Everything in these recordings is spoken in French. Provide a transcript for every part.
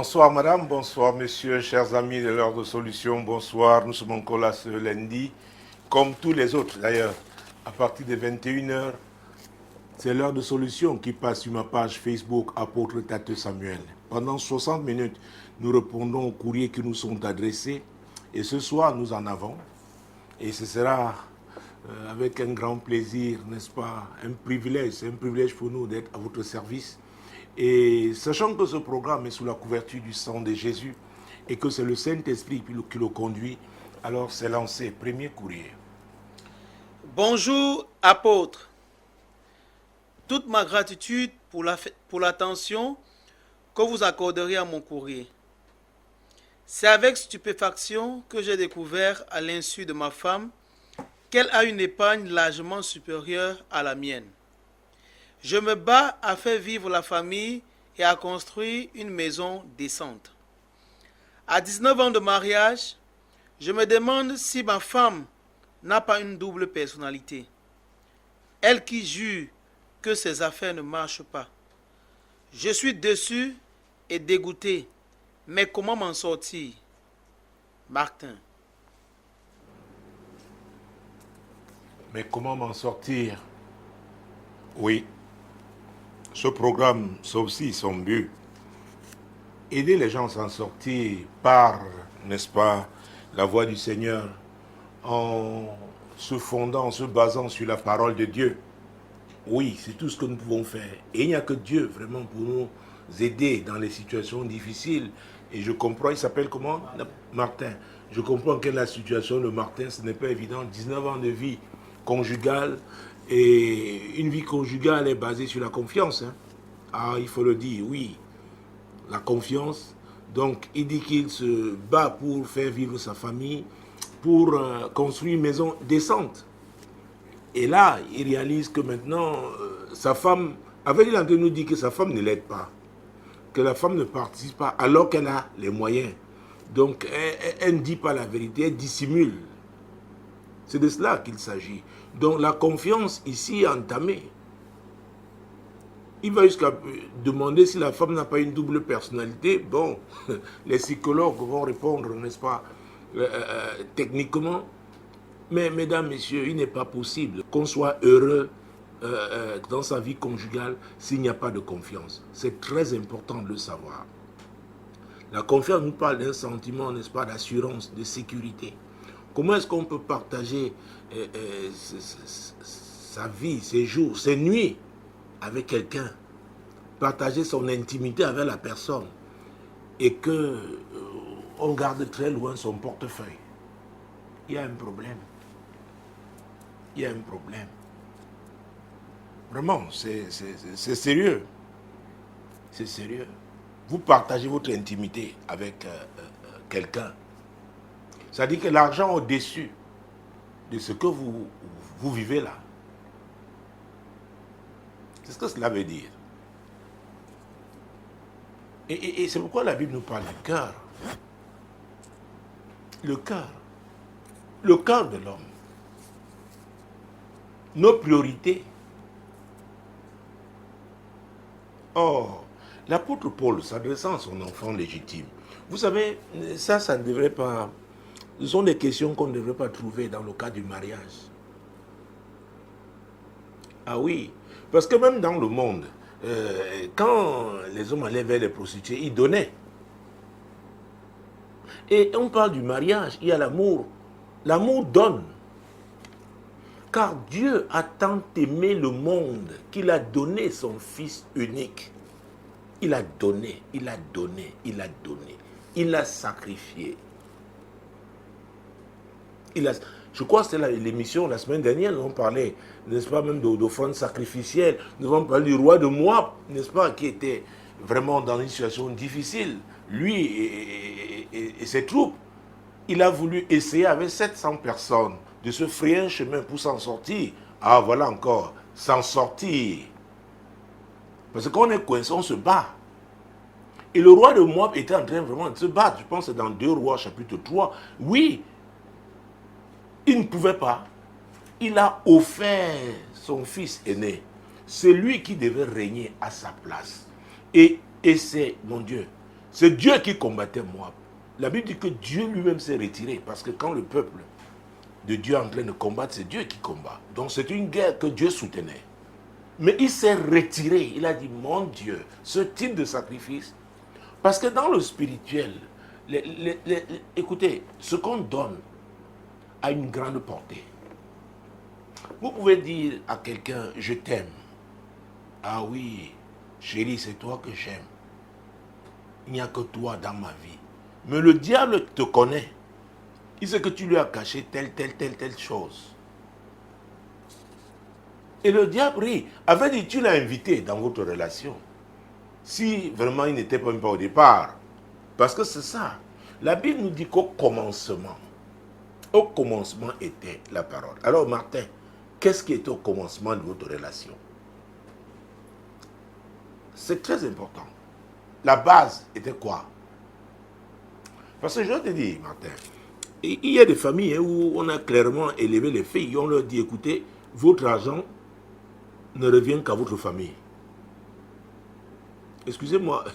Bonsoir madame, bonsoir messieurs, chers amis de l'heure de solution, bonsoir, nous sommes encore là ce lundi, comme tous les autres d'ailleurs, à partir de 21h, c'est l'heure de solution qui passe sur ma page Facebook, apôtre Tate Samuel. Pendant 60 minutes, nous répondons aux courriers qui nous sont adressés, et ce soir nous en avons, et ce sera avec un grand plaisir, n'est-ce pas, un privilège, c'est un privilège pour nous d'être à votre service. Et sachant que ce programme est sous la couverture du sang de Jésus et que c'est le Saint-Esprit qui le conduit, alors c'est lancé. Premier courrier. Bonjour, apôtre. Toute ma gratitude pour l'attention que vous accorderiez à mon courrier. C'est avec stupéfaction que j'ai découvert, à l'insu de ma femme, qu'elle a une épargne largement supérieure à la mienne. Je me bats à faire vivre la famille et à construire une maison décente. À 19 ans de mariage, je me demande si ma femme n'a pas une double personnalité. Elle qui jure que ses affaires ne marchent pas. Je suis déçu et dégoûté, mais comment m'en sortir? Martin. Mais comment m'en sortir? Oui. Ce programme, c'est aussi son but. Aider les gens à s'en sortir par, n'est-ce pas, la voix du Seigneur, en se fondant, en se basant sur la parole de Dieu. Oui, c'est tout ce que nous pouvons faire. Et il n'y a que Dieu vraiment pour nous aider dans les situations difficiles. Et je comprends, il s'appelle comment? Martin. Je comprends que la situation de Martin, ce n'est pas évident. 19 ans de vie conjugale. Et une vie conjugale est basée sur la confiance. Hein. Ah, il faut le dire, oui. La confiance. Donc, il dit qu'il se bat pour faire vivre sa famille, pour construire une maison décente. Et là, il réalise que maintenant, sa femme, avait il nous dit que sa femme ne l'aide pas, que la femme ne participe pas alors qu'elle a les moyens. Donc, elle ne dit pas la vérité, elle dissimule. C'est de cela qu'il s'agit. Donc, la confiance ici est entamée. Il va jusqu'à demander si la femme n'a pas une double personnalité. Bon, les psychologues vont répondre, n'est-ce pas, techniquement. Mais, mesdames, messieurs, il n'est pas possible qu'on soit heureux dans sa vie conjugale s'il n'y a pas de confiance. C'est très important de le savoir. La confiance nous parle d'un sentiment, n'est-ce pas, d'assurance, de sécurité. Comment est-ce qu'on peut partager sa vie, ses jours, ses nuits avec quelqu'un, partager son intimité avec la personne et que on garde très loin son portefeuille? Il y a un problème. Il y a un problème. Vraiment, c'est sérieux. C'est sérieux. Vous partagez votre intimité avec quelqu'un. Ça dit que l'argent est au-dessus de ce que vous vivez là. C'est ce que cela veut dire. Et c'est pourquoi la Bible nous parle du cœur. Le cœur. Le cœur de l'homme. Nos priorités. Or, l'apôtre Paul s'adressant à son enfant légitime, vous savez, ça ne devrait pas... Ce sont des questions qu'on ne devrait pas trouver dans le cas du mariage. Ah oui, parce que même dans le monde, quand les hommes allaient vers les prostituées, ils donnaient. Et on parle du mariage, il y a l'amour. L'amour donne. Car Dieu a tant aimé le monde qu'il a donné son Fils unique. Il a donné, il a donné, il a donné. Il a sacrifié. Je crois que c'était l'émission la semaine dernière, nous avons parlé, n'est-ce pas, même d'offrandes sacrificielles. Nous avons parlé du roi de Moab, n'est-ce pas, qui était vraiment dans une situation difficile. Lui et ses troupes. Il a voulu essayer avec 700 personnes de se frayer un chemin pour s'en sortir. Ah, voilà encore, s'en sortir. Parce que quand on est coincé, on se bat. Et le roi de Moab était en train vraiment de se battre. Je pense que c'est dans 2 Rois, chapitre 3. Oui, il ne pouvait pas. Il a offert son fils aîné. C'est lui qui devait régner à sa place. Et c'est, mon Dieu, C'est Dieu qui combattait Moab. La Bible dit que Dieu lui-même s'est retiré, parce que quand le peuple de Dieu est en train de combattre, c'est Dieu qui combat. Donc c'est une guerre que Dieu soutenait. Mais il s'est retiré. Il a dit, mon Dieu, ce type de sacrifice, parce que dans le spirituel, écoutez, ce qu'on donne a une grande portée. Vous pouvez dire à quelqu'un, je t'aime. Ah oui, chérie, c'est toi que j'aime. Il n'y a que toi dans ma vie. Mais le diable te connaît. Il sait que tu lui as caché telle chose. Et le diable rit. En fait, tu l'as invité dans votre relation. Si vraiment il n'était pas au départ. Parce que c'est ça. La Bible nous dit qu'au commencement était la parole. Alors Martin, qu'est-ce qui était au commencement de votre relation? C'est très important. La base était quoi? Parce que je te dis, Martin, il y a des familles où on a clairement élevé les filles. On leur dit, écoutez, votre argent ne revient qu'à votre famille. Excusez-moi,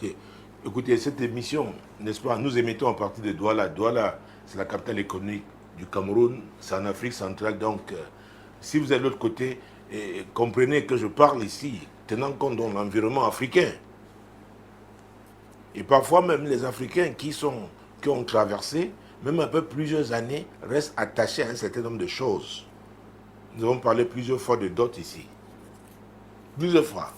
écoutez, cette émission, n'est-ce pas, nous émettons en partie de Douala. Douala, c'est la capitale économique du Cameroun, c'est en Afrique centrale. Donc, si vous êtes de l'autre côté, comprenez que je parle ici, tenant compte de l'environnement africain. Et parfois même les Africains qui ont traversé, même après plusieurs années, restent attachés à un certain nombre de choses. Nous avons parlé plusieurs fois de dot ici. Plusieurs fois.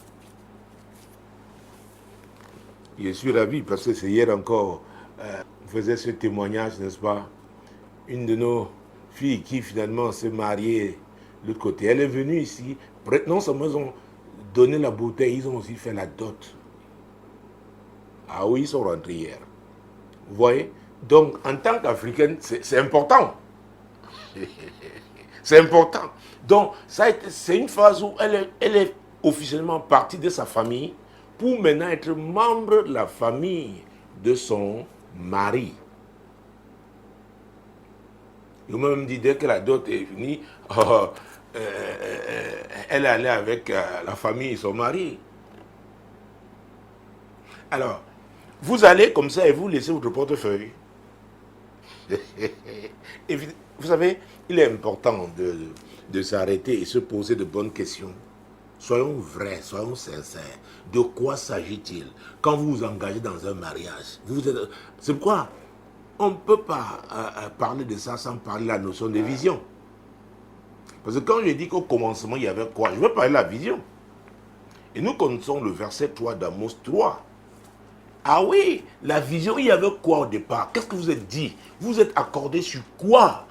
Je suis ravi parce que c'est hier encore, on faisait ce témoignage, n'est-ce pas? Une de nos filles qui finalement s'est mariée de l'autre côté. Elle est venue ici. Non seulement ils ont donné la bouteille, ils ont aussi fait la dot. Ah oui, ils sont rentrés hier. Vous voyez? Donc, en tant qu'Africaine, c'est important. C'est important. Donc, c'est une phase où elle est officiellement partie de sa famille pour maintenant être membre de la famille de son mari. Nous même dit dès que la dot est finie, elle allait avec la famille et son mari. Alors, vous allez comme ça et vous laissez votre portefeuille. Et vous savez, il est important de s'arrêter et se poser de bonnes questions. Soyons vrais, soyons sincères. De quoi s'agit-il quand vous vous engagez dans un mariage? C'est pourquoi on ne peut pas parler de ça sans parler de la notion de vision. Parce que quand je dis qu'au commencement, il y avait quoi? Je veux parler de la vision. Et nous connaissons le verset 3 d'Amos 3. Ah oui, la vision, il y avait quoi au départ? Qu'est-ce que vous êtes dit? Vous êtes accordé sur quoi,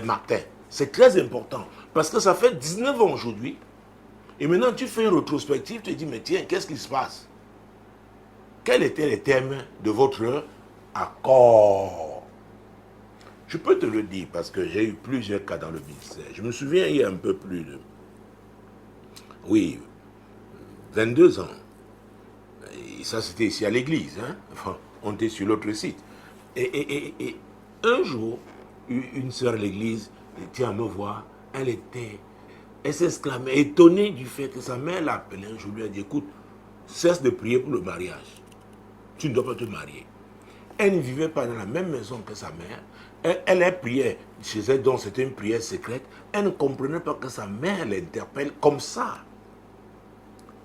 Martin? C'est très important. Parce que ça fait 19 ans aujourd'hui. Et maintenant, tu fais une rétrospective, tu te dis, mais tiens, qu'est-ce qui se passe? Quels étaient les thèmes de votre accord? Je peux te le dire parce que j'ai eu plusieurs cas dans le ministère. Je me souviens, il y a un peu plus de... Oui, 22 ans. Et ça, c'était ici à l'église. Hein? Enfin, on était sur l'autre site. Et un jour, une sœur à l'église tient à me voir. Elle s'exclamait, étonnée du fait que sa mère l'a appelée. Je lui ai dit, écoute, cesse de prier pour le mariage. Tu ne dois pas te marier. Elle ne vivait pas dans la même maison que sa mère. Elle priait chez elle, donc c'était une prière secrète. Elle ne comprenait pas que sa mère l'interpelle comme ça.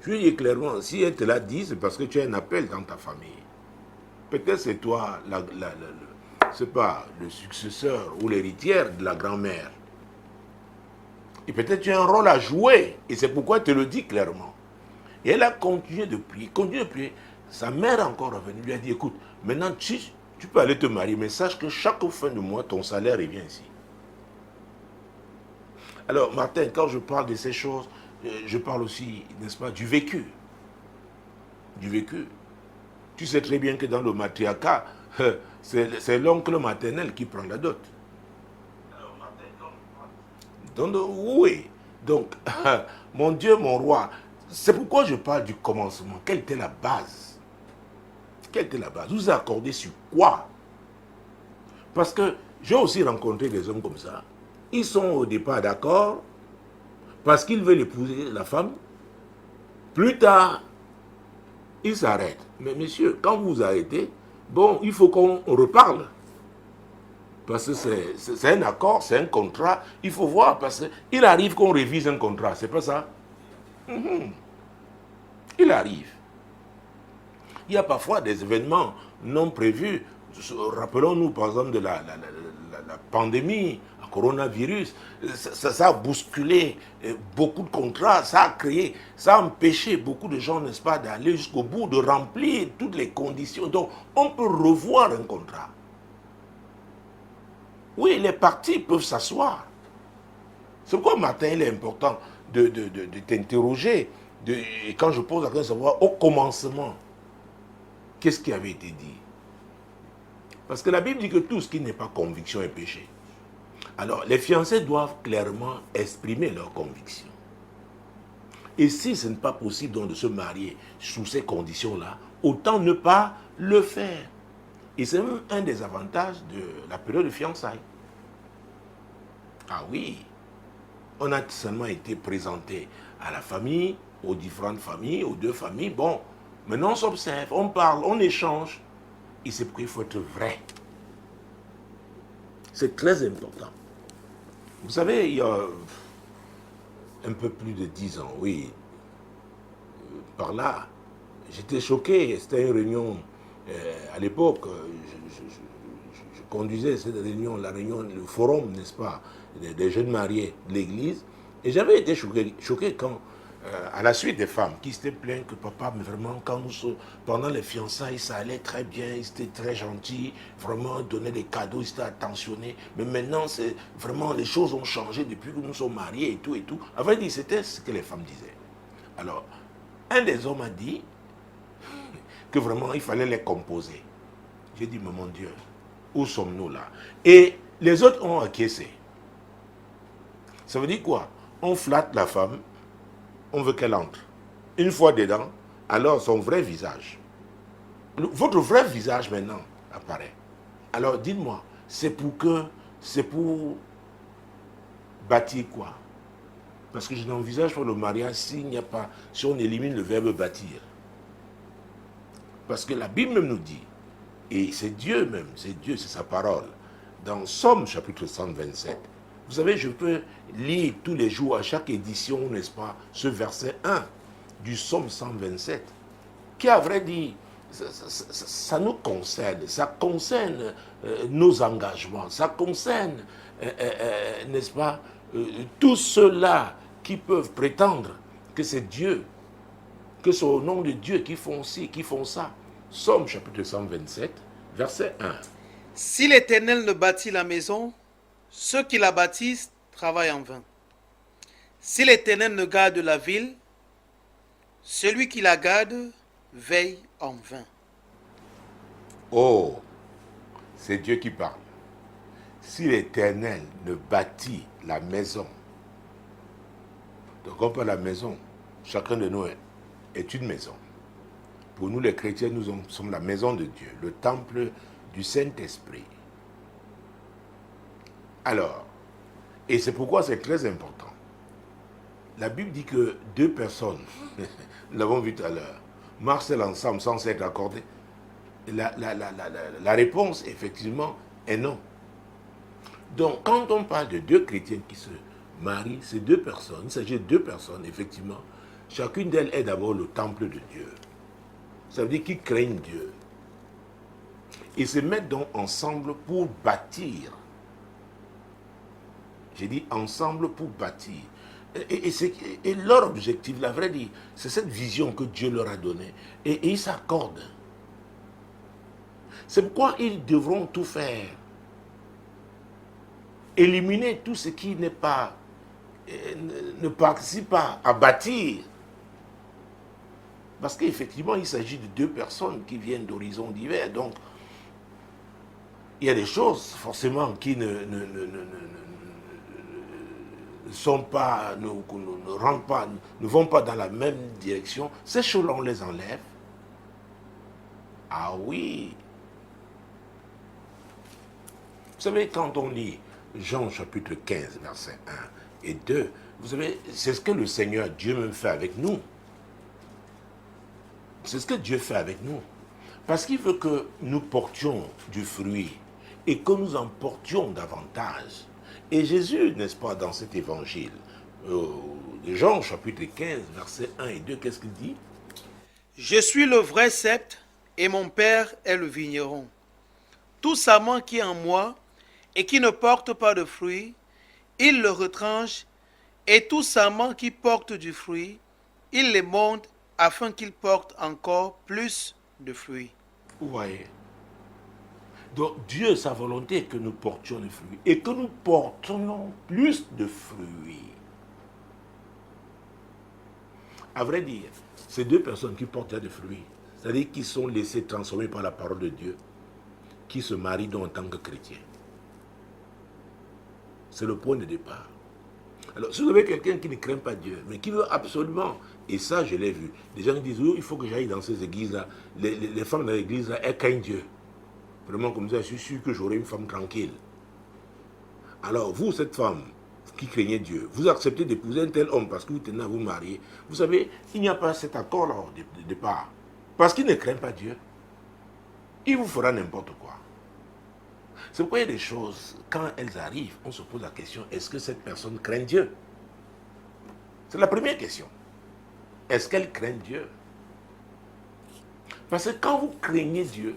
Je lui ai dit clairement, si elle te l'a dit, c'est parce que tu as un appel dans ta famille. Peut-être c'est toi, c'est pas le successeur ou l'héritière de la grand-mère. Et peut-être tu as un rôle à jouer. Et c'est pourquoi elle te le dit clairement. Et elle a continué de prier, Sa mère est encore revenue, lui a dit, écoute, maintenant tu peux aller te marier, mais sache que chaque fin de mois, ton salaire revient ici. Alors, Martin, quand je parle de ces choses, je parle aussi, n'est-ce pas, du vécu. Du vécu. Tu sais très bien que dans le matriarcat, c'est l'oncle maternel qui prend la dot. Alors, Martin, oui. Donc, mon Dieu, mon roi, c'est pourquoi je parle du commencement. Quelle était la base? Quelle était la base? Vous vous accordez sur quoi? Parce que j'ai aussi rencontré des hommes comme ça. Ils sont au départ d'accord parce qu'ils veulent épouser la femme. Plus tard, ils s'arrêtent. Mais messieurs, quand vous vous arrêtez, bon, il faut qu'on reparle. Parce que c'est un accord, c'est un contrat. Il faut voir, parce qu'il arrive qu'on révise un contrat, c'est pas ça? Il arrive. Il y a parfois des événements non prévus. Rappelons-nous par exemple de la pandémie, le coronavirus. Ça a bousculé beaucoup de contrats, ça a créé, ça a empêché beaucoup de gens, n'est-ce pas, d'aller jusqu'au bout, de remplir toutes les conditions. Donc, on peut revoir un contrat. Oui, les parties peuvent s'asseoir. C'est pourquoi, Martin, il est important de t'interroger. Et quand je pose la question, savoir au commencement, qu'est-ce qui avait été dit? Parce que la Bible dit que tout ce qui n'est pas conviction est péché. Alors, les fiancés doivent clairement exprimer leur conviction. Et si ce n'est pas possible donc de se marier sous ces conditions-là, autant ne pas le faire. Et c'est même un des avantages de la période de fiançailles. Ah oui, on a seulement été présenté à la famille, aux différentes familles, aux deux familles. Bon, maintenant on s'observe, on parle, on échange. Et c'est pourquoi il faut être vrai. C'est très important. Vous savez, il y a un peu plus de 10 ans, oui, par là, j'étais choqué. C'était une réunion, à l'époque, je conduisais cette réunion, le forum, n'est-ce pas, des jeunes mariés de l'église. Et j'avais été choqué quand, à la suite des femmes qui s'étaient plaintes que papa, mais vraiment, pendant les fiançailles, ça allait très bien, ils étaient très gentils, vraiment, donnaient des cadeaux, ils étaient attentionnés. Mais maintenant, c'est vraiment, les choses ont changé depuis que nous sommes mariés et tout et tout. À vrai dire, c'était ce que les femmes disaient. Alors, un des hommes a dit que vraiment, il fallait les composer. J'ai dit, mais mon Dieu, où sommes-nous là? Et les autres ont acquiescé. Ça veut dire quoi? On flatte la femme, on veut qu'elle entre. Une fois dedans, alors son vrai visage. Votre vrai visage maintenant apparaît. Alors dites-moi, c'est pour bâtir quoi? Parce que je n'envisage pas le mariage si on élimine le verbe bâtir. Parce que la Bible même nous dit, et c'est Dieu même, c'est sa parole, dans Somme chapitre 127, vous savez, je peux lire tous les jours, à chaque édition, n'est-ce pas, ce verset 1 du Somme 127, qui, à vrai dire, ça nous concerne, ça concerne nos engagements, ça concerne, n'est-ce pas, tous ceux-là qui peuvent prétendre que c'est Dieu, que c'est au nom de Dieu qui font ci, qui font ça. Somme chapitre 127, verset 1. Si l'Éternel ne bâtit la maison, ceux qui la bâtissent travaillent en vain. Si l'Éternel ne garde la ville, celui qui la garde veille en vain. Oh, c'est Dieu qui parle. Si l'Éternel ne bâtit la maison, donc on parle de la maison, chacun de nous est une maison. Pour nous les chrétiens, nous sommes la maison de Dieu, le temple du Saint-Esprit. Alors, et c'est pourquoi c'est très important. La Bible dit que deux personnes, nous l'avons vu tout à l'heure, marchent ensemble sans s'être accordés. La réponse, effectivement, est non. Donc, quand on parle de deux chrétiens qui se marient, c'est deux personnes, il s'agit de deux personnes, effectivement. Chacune d'elles est d'abord le temple de Dieu. Ça veut dire qu'ils craignent Dieu. Ils se mettent donc ensemble pour bâtir. J'ai dit ensemble pour bâtir. Et leur objectif, la vraie dire, c'est cette vision que Dieu leur a donnée. Et ils s'accordent. C'est pourquoi ils devront tout faire. Éliminer tout ce qui n'est pas, ne participe pas à bâtir. Parce qu'effectivement, il s'agit de deux personnes qui viennent d'horizons divers. Donc, il y a des choses, forcément, qui ne sont pas, ne rentrent pas, ne vont pas dans la même direction. Ces choses-là, on les enlève. Ah oui. Vous savez, quand on lit Jean chapitre 15, versets 1 et 2, vous savez, c'est ce que le Seigneur Dieu même fait avec nous. C'est ce que Dieu fait avec nous. Parce qu'il veut que nous portions du fruit et que nous en portions davantage. Et Jésus, n'est-ce pas, dans cet évangile, de Jean, chapitre 15, versets 1 et 2, qu'est-ce qu'il dit? Je suis le vrai cep et mon Père est le vigneron. Tout sarment qui est en moi et qui ne porte pas de fruit, il le retranche, et tout sarment qui porte du fruit, il les monte afin qu'il porte encore plus de fruits. Vous voyez? Donc Dieu, sa volonté est que nous portions des fruits et que nous portions plus de fruits. À vrai dire, ces deux personnes qui portent des fruits, c'est-à-dire qui sont laissées transformer par la parole de Dieu, qui se marient donc en tant que chrétiens. C'est le point de départ. Alors, si vous avez quelqu'un qui ne craint pas Dieu, mais qui veut absolument, et ça je l'ai vu, des gens qui disent, oh, il faut que j'aille dans ces églises-là, les femmes dans l'église-là, elles craignent Dieu. Vraiment comme ça, je suis sûr que j'aurai une femme tranquille. Alors, vous, cette femme qui craignait Dieu, vous acceptez d'épouser un tel homme parce que vous tenez à vous marier. Vous savez, il n'y a pas cet accord-là de départ. Parce qu'il ne craint pas Dieu, il vous fera n'importe quoi. C'est pourquoi il y a des choses, quand elles arrivent, on se pose la question, est-ce que cette personne craint Dieu? C'est la première question. Est-ce qu'elle craint Dieu? Parce que quand vous craignez Dieu,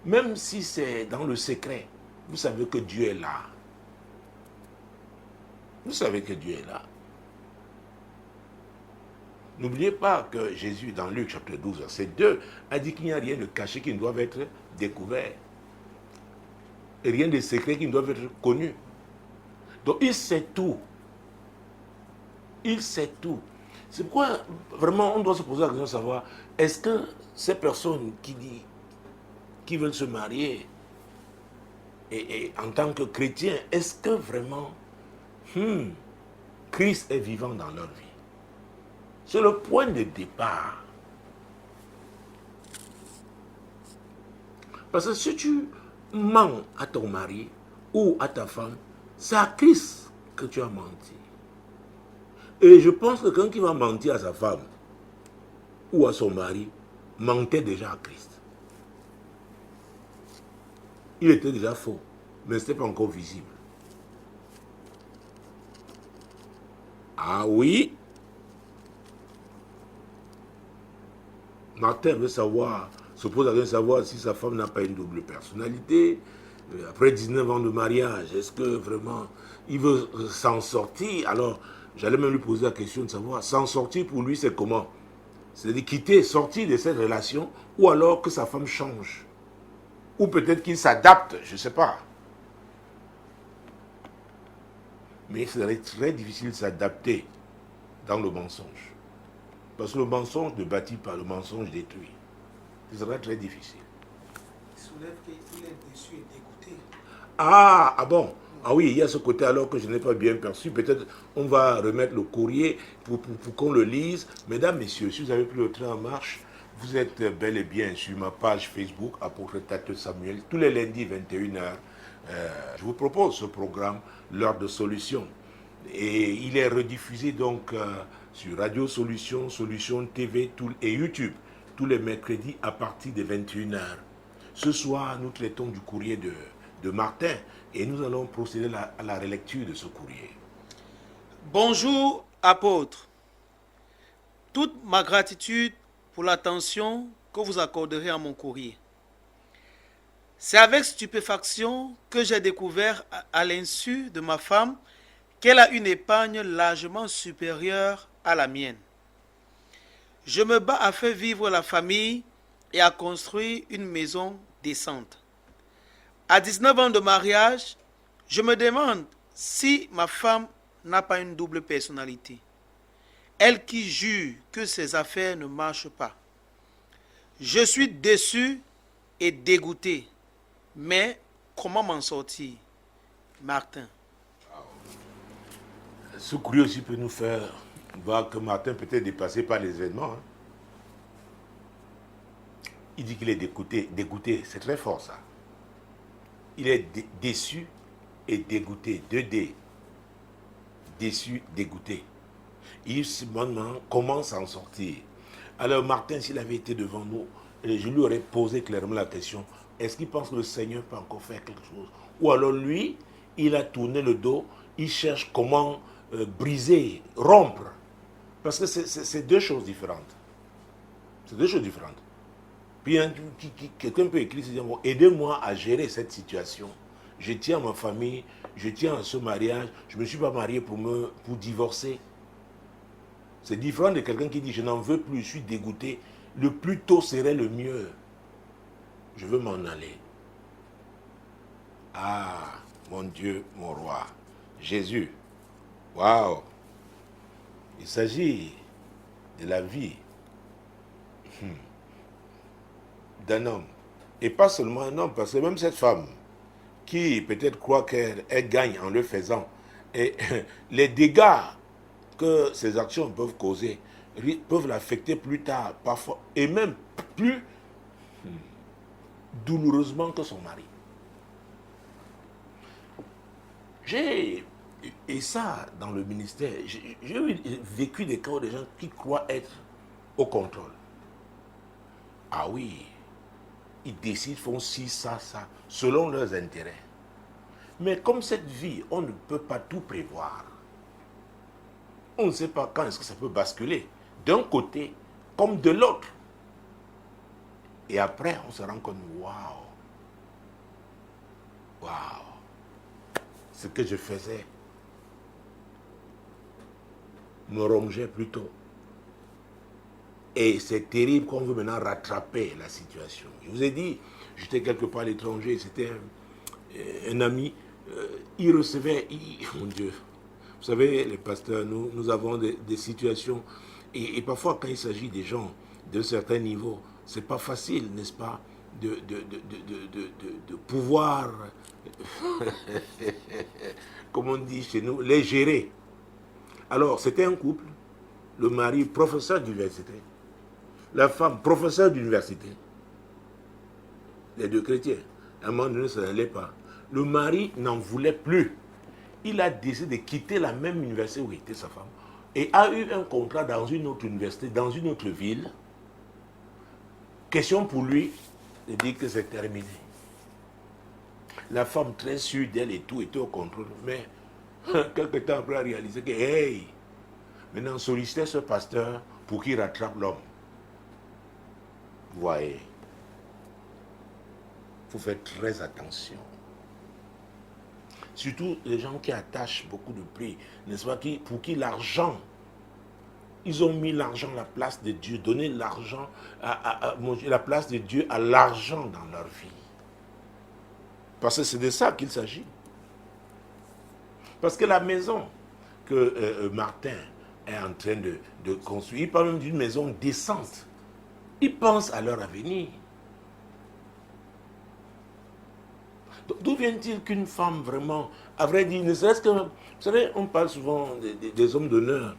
même si c'est dans le secret, vous savez que Dieu est là. Vous savez que Dieu est là. N'oubliez pas que Jésus, dans Luc chapitre 12, verset 2, a dit qu'il n'y a rien de caché qui ne doit être découvert. Et rien de secret qui ne doit être connu. Donc il sait tout. Il sait tout. C'est pourquoi vraiment on doit se poser la question de savoir, est-ce que ces personnes qui veulent se marier et en tant que chrétiens, est-ce que vraiment Christ est vivant dans leur vie? C'est le point de départ. Parce que si tu mens à ton mari ou à ta femme, c'est à Christ que tu as menti. Et je pense que quelqu'un qui va mentir à sa femme ou à son mari, mentait déjà à Christ. Il était déjà faux, mais ce n'était pas encore visible. Ah oui. Martin veut savoir, se pose la question de savoir si sa femme n'a pas une double personnalité. Après 19 ans de mariage, est-ce que vraiment il veut s'en sortir? Alors, j'allais même lui poser la question de savoir, s'en sortir pour lui, c'est comment? C'est-à-dire quitter, sortir de cette relation, ou alors que sa femme change. Ou peut-être qu'il s'adapte, je ne sais pas. Mais il serait très difficile de s'adapter dans le mensonge. Parce que le mensonge ne bâtit pas, le mensonge détruit. Ce serait très difficile. Il soulève qu'il est déçu et dégoûté. Ah bon. Ah oui, il y a ce côté alors que je n'ai pas bien perçu. Peut-être on va remettre le courrier pour qu'on le lise. Mesdames, messieurs, si vous avez pris le train en marche, vous êtes bel et bien sur ma page Facebook, Apôtre Tate Samuel, tous les lundis 21h. Je vous propose ce programme, L'heure de solution. Et il est rediffusé donc sur Radio Solution, Solution TV et YouTube, tous les mercredis à partir de 21h. Ce soir, nous traitons du courrier de Martin et nous allons procéder à la relecture de ce courrier. Bonjour, apôtre. Toute ma gratitude pour l'attention que vous accorderez à mon courrier. C'est avec stupéfaction que j'ai découvert, à l'insu de ma femme, qu'elle a une épargne largement supérieure à la mienne. Je me bats à faire vivre la famille et à construire une maison décente. À 19 ans de mariage, je me demande si ma femme n'a pas une double personnalité. Elle qui jure que ses affaires ne marchent pas. Je suis déçu et dégoûté. Mais comment m'en sortir? Martin. Ce courrier aussi peut nous faire voir que Martin peut être dépassé par les événements. Il dit qu'il est dégoûté, c'est très fort ça. Il est déçu et dégoûté, 2D. Déçu, dégoûté. Il se demande comment s'en sortir. Alors Martin, s'il avait été devant nous, et je lui aurais posé clairement la question, est-ce qu'il pense que le Seigneur peut encore faire quelque chose? Ou alors lui, il a tourné le dos, il cherche comment briser, rompre. Parce que c'est deux choses différentes. C'est deux choses différentes. Puis quelqu'un peut écrire, se dire, bon, aidez-moi à gérer cette situation. Je tiens à ma famille, je tiens à ce mariage, je ne me suis pas marié pour divorcer. C'est différent de quelqu'un qui dit, je n'en veux plus, je suis dégoûté. Le plus tôt serait le mieux. Je veux m'en aller. Ah, mon Dieu, mon roi, Jésus. Waouh. Il s'agit de la vie d'un homme. Et pas seulement un homme, parce que même cette femme, qui peut-être croit qu'elle gagne en le faisant, et les dégâts que ces actions peuvent causer, peuvent l'affecter plus tard, parfois, et même plus douloureusement que son mari. Et ça, dans le ministère, j'ai vécu des cas où des gens qui croient être au contrôle. Ah oui, ils décident, font ci, ça, selon leurs intérêts. Mais comme cette vie, on ne peut pas tout prévoir. On ne sait pas quand est-ce que ça peut basculer, d'un côté comme de l'autre. Et après, on se rend compte, waouh, ce que je faisais me rongeait plutôt. Et c'est terrible qu'on veut maintenant rattraper la situation. Je vous ai dit, j'étais quelque part à l'étranger, c'était un ami, il recevait, mon Dieu, vous savez, les pasteurs, nous avons des situations, et parfois quand il s'agit des gens d'un certain niveau, c'est pas facile, n'est-ce pas, de pouvoir, comme on dit chez nous, les gérer. Alors, c'était un couple, le mari professeur d'université, la femme professeure d'université, les deux chrétiens. À un moment donné, ça n'allait pas. Le mari n'en voulait plus. Il a décidé de quitter la même université où était sa femme et a eu un contrat dans une autre université, dans une autre ville. Question pour lui de dire que c'est terminé. La femme, très sûre d'elle et tout, était au contrôle. Mais quelques temps après, elle a réalisé que, hey, maintenant solliciter ce pasteur pour qu'il rattrape l'homme. Vous voyez, il faut faire très attention. Surtout les gens qui attachent beaucoup de prix, n'est-ce pas, pour qui l'argent, ils ont mis l'argent à la place de Dieu, donné l'argent, la place de Dieu à l'argent dans leur vie. Parce que c'est de ça qu'il s'agit. Parce que la maison que Martin est en train de construire, il parle même d'une maison décente. Il pense à leur avenir. D'où vient-il qu'une femme vraiment, à vrai dire, ne serait-ce que, vous savez, on parle souvent des hommes d'honneur.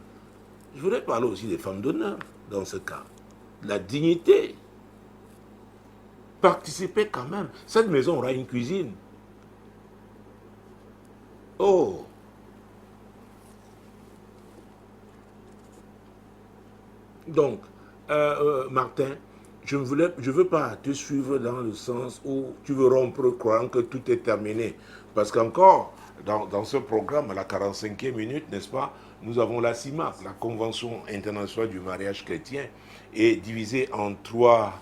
Je voudrais parler aussi des femmes d'honneur dans ce cas. La dignité. Participer quand même. Cette maison aura une cuisine. Oh. Donc, Martin, je ne veux pas te suivre dans le sens où tu veux rompre croyant que tout est terminé. Parce qu'encore, dans ce programme, à la 45e minute, n'est-ce pas, nous avons la CIMAC, la Convention internationale du mariage chrétien, est divisée en trois.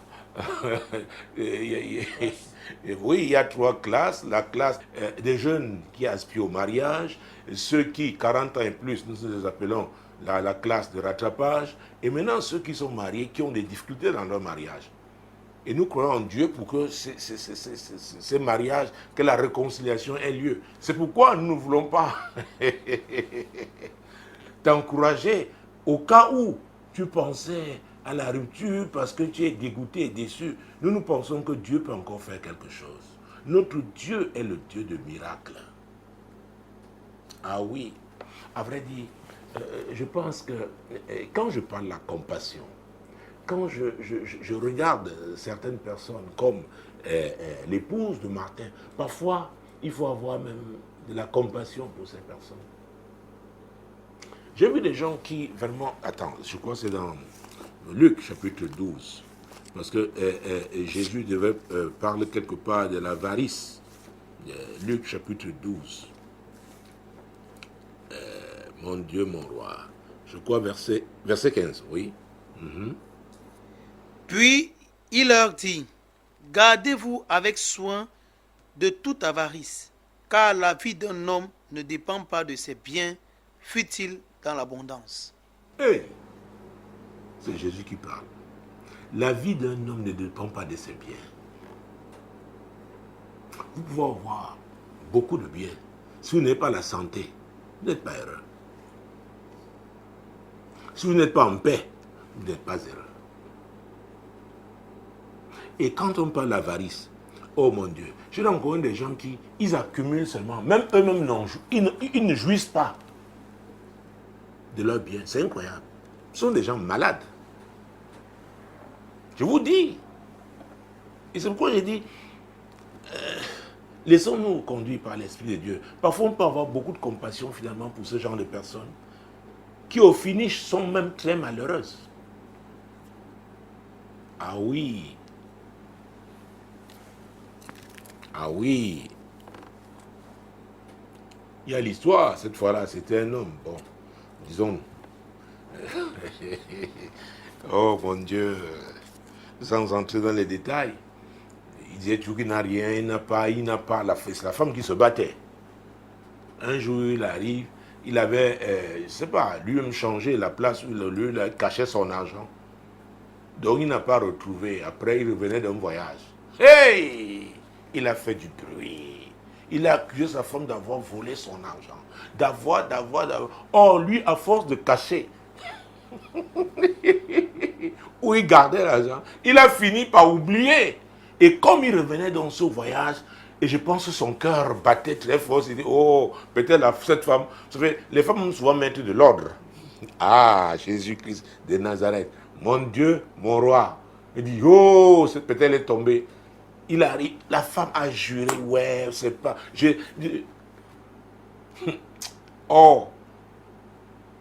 Oui, il y a trois classes. La classe des jeunes qui aspirent au mariage, ceux qui, 40 ans et plus, nous les appelons la classe de rattrapage, et maintenant ceux qui sont mariés, qui ont des difficultés dans leur mariage. Et nous croyons en Dieu pour que ces mariages, que la réconciliation ait lieu. C'est pourquoi nous ne voulons pas t'encourager au cas où tu pensais à la rupture parce que tu es dégoûté et déçu. Nous pensons que Dieu peut encore faire quelque chose. Notre Dieu est le Dieu de miracles. Ah oui, à vrai dire, je pense que quand je parle de la compassion, quand je regarde certaines personnes comme l'épouse de Martin, parfois il faut avoir même de la compassion pour ces personnes. J'ai vu des gens qui vraiment... Attends, je crois que c'est dans Luc chapitre 12. Parce que Jésus devait parler quelque part de l'avarice. Luc chapitre 12. Mon Dieu, mon roi. Je crois verset 15, oui. Puis il leur dit, gardez-vous avec soin de toute avarice, car la vie d'un homme ne dépend pas de ses biens, fut-il dans l'abondance. Hey, c'est Jésus qui parle. La vie d'un homme ne dépend pas de ses biens. Vous pouvez avoir beaucoup de biens. Si vous n'avez pas la santé, vous n'êtes pas heureux. Si vous n'êtes pas en paix, vous n'êtes pas heureux. Et quand on parle d'avarice, oh mon Dieu, je rencontre des gens qui, ils accumulent seulement, même eux-mêmes ils ne jouissent pas de leurs biens. C'est incroyable. Ce sont des gens malades. Je vous dis. Et c'est pourquoi j'ai dit, laissons-nous conduire par l'Esprit de Dieu. Parfois, on peut avoir beaucoup de compassion finalement pour ce genre de personnes qui au finish sont même très malheureuses. Ah oui. Ah oui. Il y a l'histoire, cette fois-là, c'était un homme. Bon, disons. Oh mon Dieu. Sans entrer dans les détails. Il disait toujours qu'il n'a rien, il n'a pas. C'est la femme qui se battait. Un jour, il arrive, il avait, je ne sais pas, lui-même changé la place où il cachait son argent. Donc il n'a pas retrouvé. Après, il revenait d'un voyage. Hey! Il a fait du bruit. Il a accusé sa femme d'avoir volé son argent. D'avoir. Oh, lui, à force de cacher où il gardait l'argent, il a fini par oublier. Et comme il revenait dans ce voyage, et je pense que son cœur battait très fort, il dit, oh, peut-être cette femme, vous savez, les femmes ont souvent mettre de l'ordre. Ah, Jésus-Christ de Nazareth, mon Dieu, mon roi. Il dit, oh, peut-être elle est tombée. Il arrive, la femme a juré, ouais, c'est pas. Oh.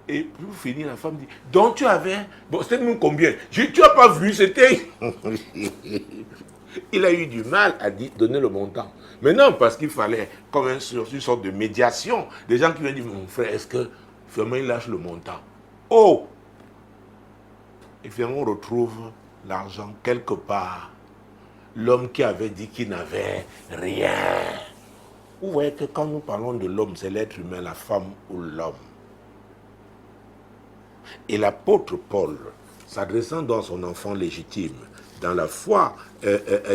Et pour finir, la femme dit, donc tu avais. Bon, c'était nous combien? Tu n'as pas vu, c'était. Il a eu du mal à donner le montant. Mais non, parce qu'il fallait comme une sorte de médiation. Des gens qui lui ont dit, mon frère, est-ce que finalement il lâche le montant? Oh! Et finalement, on retrouve l'argent quelque part. L'homme qui avait dit qu'il n'avait rien. Vous voyez que quand nous parlons de l'homme, c'est l'être humain, la femme ou l'homme. Et l'apôtre Paul, s'adressant dans son enfant légitime, dans la foi,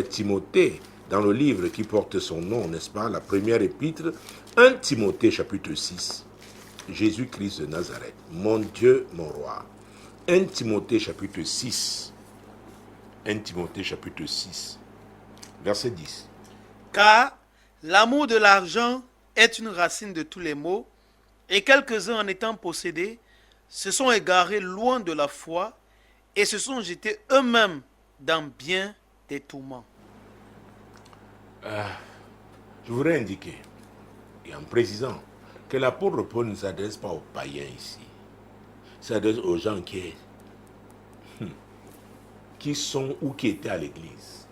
Timothée, dans le livre qui porte son nom, n'est-ce pas, la première épître, 1 Timothée chapitre 6, Jésus-Christ de Nazareth, mon Dieu, mon roi. 1 Timothée chapitre 6, 1 Timothée chapitre 6, verset 10. Car l'amour de l'argent est une racine de tous les maux, et quelques-uns en étant possédés se sont égarés loin de la foi et se sont jetés eux-mêmes dans bien des tourments. Je voudrais indiquer, et en précisant, que l'apôtre Paul ne s'adresse pas aux païens ici. Il s'adresse aux gens qui sont ou qui étaient à l'église.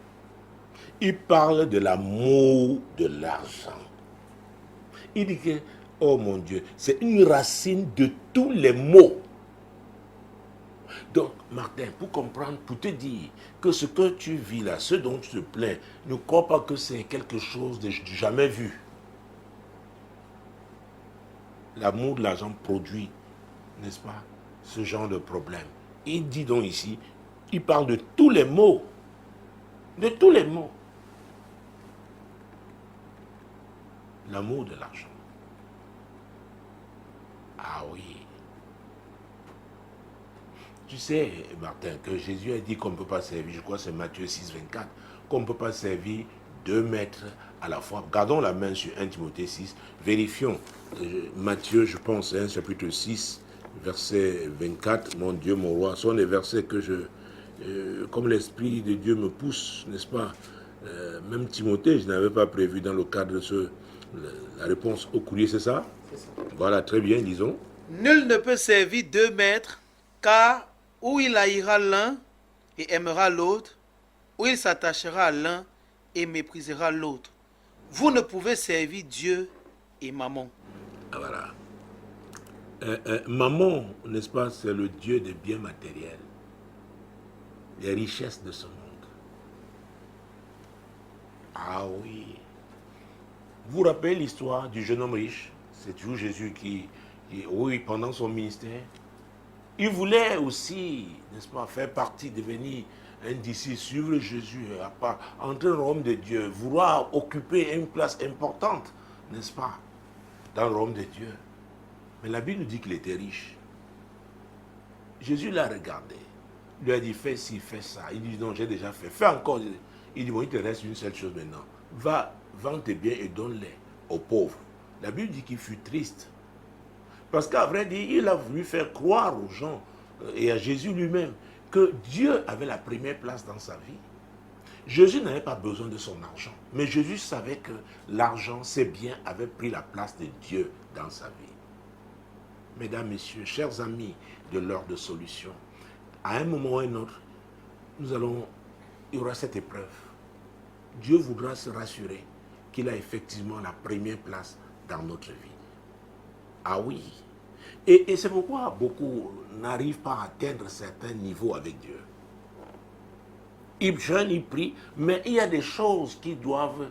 Il parle de l'amour de l'argent. Il dit que, oh mon Dieu, c'est une racine de tous les maux. Donc, Martin, pour comprendre, pour te dire que ce que tu vis là, ce dont tu te plains, ne crois pas que c'est quelque chose de jamais vu. L'amour de l'argent produit, n'est-ce pas, ce genre de problème. Il dit donc ici, il parle de tous les maux. De tous les maux. L'amour de l'argent. Ah oui. Tu sais, Martin, que Jésus a dit qu'on ne peut pas servir, je crois que c'est Matthieu 6, 24, qu'on ne peut pas servir 2 maîtres à la fois. Gardons la main sur 1 Timothée 6, vérifions. Matthieu, je pense, chapitre 6, verset 24, mon Dieu, mon roi, sont les versets que comme l'Esprit de Dieu me pousse, n'est-ce pas? Même Timothée, je n'avais pas prévu dans le cadre de la réponse au courrier, c'est ça? C'est ça. Voilà, très bien, disons. Nul ne peut servir 2 maîtres, car ou il haïra l'un et aimera l'autre, où il s'attachera à l'un et méprisera l'autre. Vous ne pouvez servir Dieu et Mammon. Ah, voilà. Mammon, n'est-ce pas, c'est le Dieu des biens matériels, les richesses de ce monde. Ah oui. Vous vous rappelez l'histoire du jeune homme riche? C'est toujours Jésus oui, pendant son ministère, il voulait aussi, n'est-ce pas, faire partie, devenir un disciple, suivre Jésus, entrer dans le royaume de Dieu, vouloir occuper une place importante, n'est-ce pas, dans le royaume de Dieu. Mais la Bible nous dit qu'il était riche. Jésus l'a regardé, lui a dit, fais ci, fais ça. Il dit, non, j'ai déjà fait, fais encore. Il dit, bon, il te reste une seule chose maintenant. Va, vends tes biens et donne-les aux pauvres. La Bible dit qu'il fut triste. Parce qu'à vrai dire, il a voulu faire croire aux gens et à Jésus lui-même que Dieu avait la première place dans sa vie. Jésus n'avait pas besoin de son argent. Mais Jésus savait que l'argent, ses biens, avaient pris la place de Dieu dans sa vie. Mesdames, Messieurs, chers amis de l'heure de solution, à un moment ou à un autre, il y aura cette épreuve. Dieu voudra se rassurer qu'il a effectivement la première place dans notre vie. Ah oui. Et c'est pourquoi beaucoup n'arrivent pas à atteindre certains niveaux avec Dieu. Ils jeûnent, ils prient, mais il y a des choses qui doivent,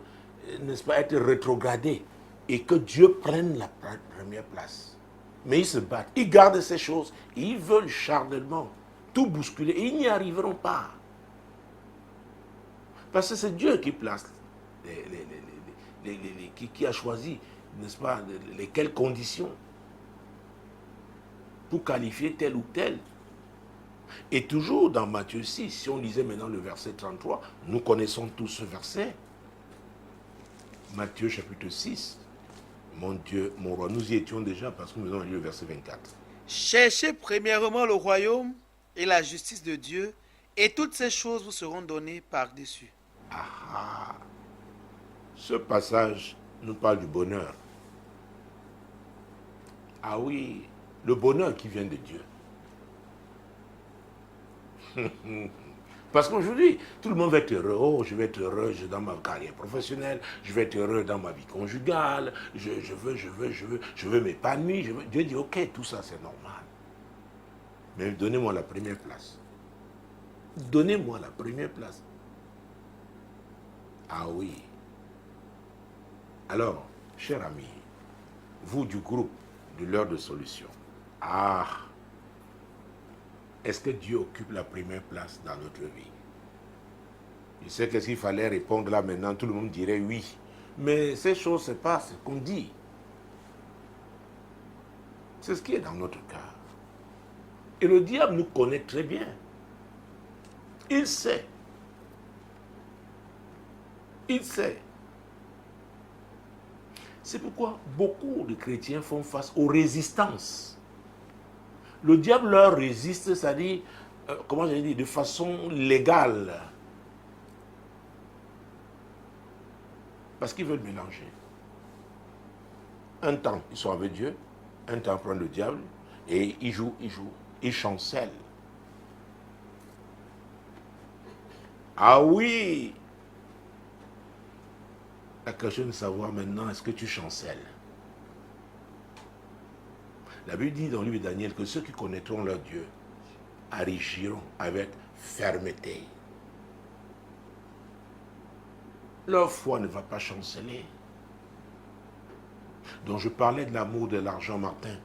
n'est-ce pas, être rétrogradées et que Dieu prenne la première place. Mais ils se battent, ils gardent ces choses, ils veulent charnellement tout bousculer et ils n'y arriveront pas. Parce que c'est Dieu qui place, qui a choisi, n'est-ce pas, lesquelles conditions pour qualifier tel ou tel. Et toujours dans Matthieu 6, si on lisait maintenant le verset 33, nous connaissons tous ce verset. Matthieu chapitre 6, mon Dieu, mon roi, nous y étions déjà parce que nous avons lu le verset 24. Cherchez premièrement le royaume et la justice de Dieu, et toutes ces choses vous seront données par-dessus. Ah, ce passage nous parle du bonheur. Ah oui, le bonheur qui vient de Dieu. Parce qu'aujourd'hui, tout le monde va être heureux. Oh, je vais être heureux dans ma carrière professionnelle, je vais être heureux dans ma vie conjugale, je veux m'épanouir. Dieu dit, ok, tout ça c'est normal. Mais donnez-moi la première place. Donnez-moi la première place. Ah oui. Alors, chers amis, vous du groupe de l'heure de solution, est-ce que Dieu occupe la première place dans notre vie? Je sais qu'est-ce qu'il fallait répondre là maintenant, tout le monde dirait oui. Mais ces choses, ce n'est pas ce qu'on dit. C'est ce qui est dans notre cœur. Et le diable nous connaît très bien. Il sait. Il sait. C'est pourquoi beaucoup de chrétiens font face aux résistances. Le diable leur résiste, c'est-à-dire, comment je dis, de façon légale. Parce qu'ils veulent mélanger. Un temps, ils sont avec Dieu. Un temps, ils prennent le diable. Et ils jouent. Ils chancellent. Ah oui! La question de savoir maintenant, est-ce que tu chancelles? La Bible dit dans le livre de Daniel que ceux qui connaîtront leur Dieu agiront avec fermeté. Leur foi ne va pas chanceler. Donc je parlais de l'amour de l'argent, Martin.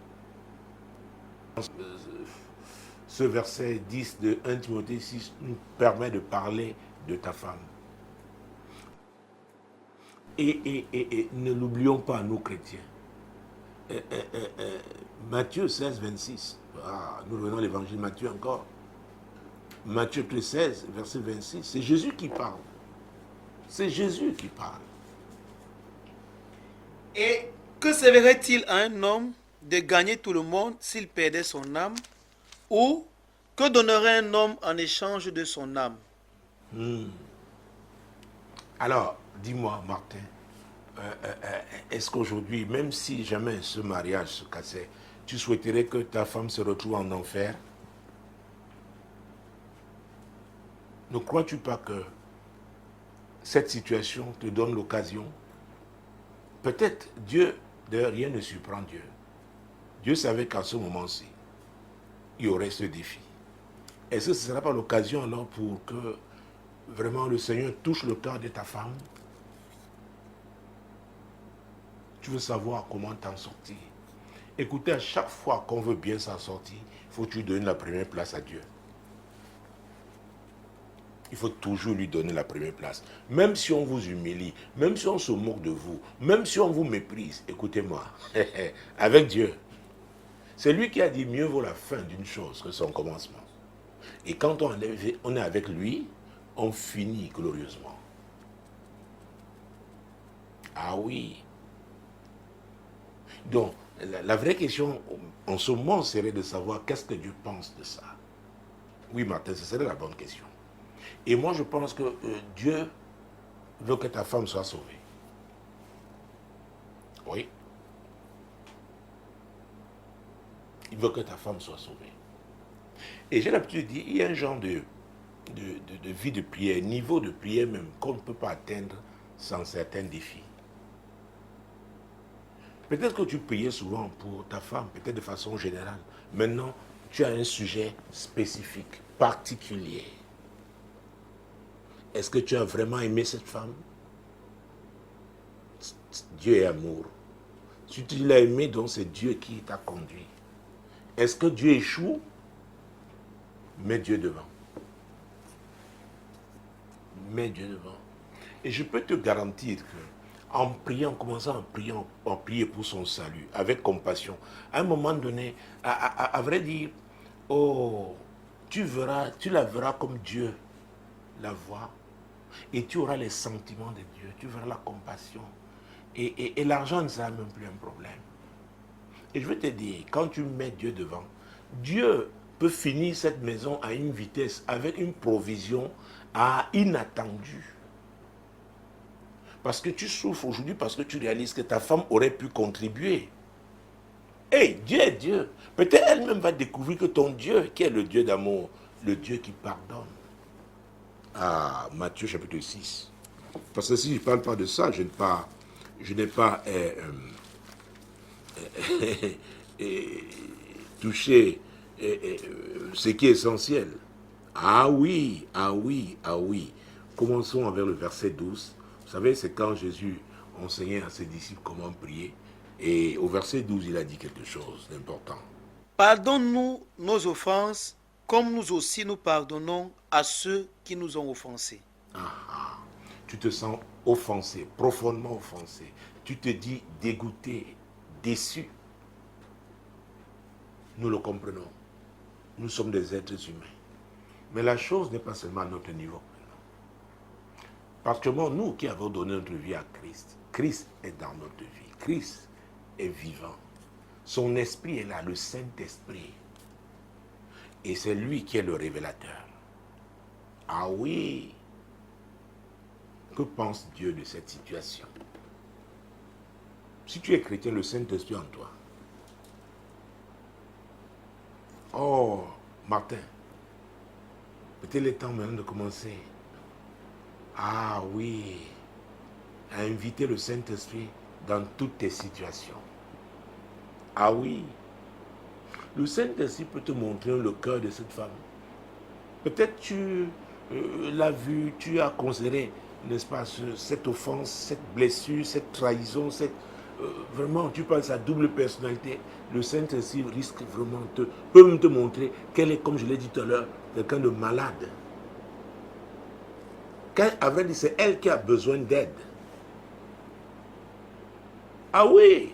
Ce verset 10 de 1 Timothée 6 nous permet de parler de ta femme. Et ne l'oublions pas, nous chrétiens. Matthieu 16, 26. Nous revenons à l'évangile de Matthieu encore. Matthieu 16, verset 26. C'est Jésus qui parle. C'est Jésus qui parle. Et que servirait-il à un homme de gagner tout le monde s'il perdait son âme? Ou que donnerait un homme en échange de son âme? Alors, dis-moi, Martin, est-ce qu'aujourd'hui, même si jamais ce mariage se cassait, tu souhaiterais que ta femme se retrouve en enfer? Ne crois-tu pas que cette situation te donne l'occasion. Peut-être Dieu, d'ailleurs, rien ne surprend Dieu. Dieu savait qu'à ce moment-ci, il y aurait ce défi. Est-ce que ce ne sera pas l'occasion alors pour que vraiment le Seigneur touche le cœur de ta femme? Tu veux savoir comment t'en sortir. Écoutez, à chaque fois qu'on veut bien s'en sortir, il faut que tu donnes la première place à Dieu. Il faut toujours lui donner la première place. Même si on vous humilie, même si on se moque de vous, même si on vous méprise, écoutez-moi, avec Dieu, c'est lui qui a dit mieux vaut la fin d'une chose que son commencement. Et quand on est avec lui, on finit glorieusement. Ah oui. Donc, la vraie question en ce moment serait de savoir qu'est-ce que Dieu pense de ça. Oui, Martin, ce serait la bonne question. Et moi, je pense que Dieu veut que ta femme soit sauvée. Oui. Il veut que ta femme soit sauvée. Et j'ai l'habitude de dire, il y a un genre de vie de prière, niveau de prière même, qu'on ne peut pas atteindre sans certains défis. Peut-être que tu priais souvent pour ta femme, peut-être de façon générale. Maintenant, tu as un sujet spécifique, particulier. Est-ce que tu as vraiment aimé cette femme? Dieu est amour. Si tu l'as aimé, donc c'est Dieu qui t'a conduit. Est-ce que Dieu échoue? Mets Dieu devant. Mets Dieu devant. Et je peux te garantir que en priant, en commençant à prier pour son salut, avec compassion, à un moment donné, à vrai dire, oh, tu la verras comme Dieu la voit, et tu auras les sentiments de Dieu, tu verras la compassion, et l'argent ne sera même plus un problème. Et je veux te dire, quand tu mets Dieu devant, Dieu peut finir cette maison à une vitesse, avec une provision inattendue. Parce que tu souffres aujourd'hui, parce que tu réalises que ta femme aurait pu contribuer. Hey, Dieu est Dieu. Peut-être elle-même va découvrir que ton Dieu, qui est le Dieu d'amour, le Dieu qui pardonne. Ah, Matthieu chapitre 6. Parce que si je ne parle pas de ça, je n'ai pas touché ce qui est essentiel. Ah oui, ah oui, ah oui. Commençons avec le verset 12. Vous savez, c'est quand Jésus enseignait à ses disciples comment prier. Et au verset 12, il a dit quelque chose d'important. Pardonne-nous nos offenses, comme nous aussi nous pardonnons à ceux qui nous ont offensés. Ah, tu te sens offensé, profondément offensé. Tu te dis dégoûté, déçu. Nous le comprenons. Nous sommes des êtres humains. Mais la chose n'est pas seulement à notre niveau. Parce que nous qui avons donné notre vie à Christ, Christ est dans notre vie. Christ est vivant. Son esprit est là, le Saint-Esprit. Et c'est lui qui est le révélateur. Ah oui. Que pense Dieu de cette situation? Si tu es chrétien, le Saint-Esprit en toi. Oh, Martin, peut-être le temps maintenant de commencer. Ah oui, à inviter le Saint-Esprit dans toutes tes situations. Ah oui, le Saint-Esprit peut te montrer le cœur de cette femme. Peut-être tu l'as vu, tu as considéré, n'est-ce pas, cette offense, cette blessure, cette trahison, vraiment, tu penses à double personnalité. Le Saint-Esprit risque vraiment, peut même te montrer qu'elle est, comme je l'ai dit tout à l'heure, quelqu'un de malade. À vrai dire, c'est elle qui a besoin d'aide. Ah oui!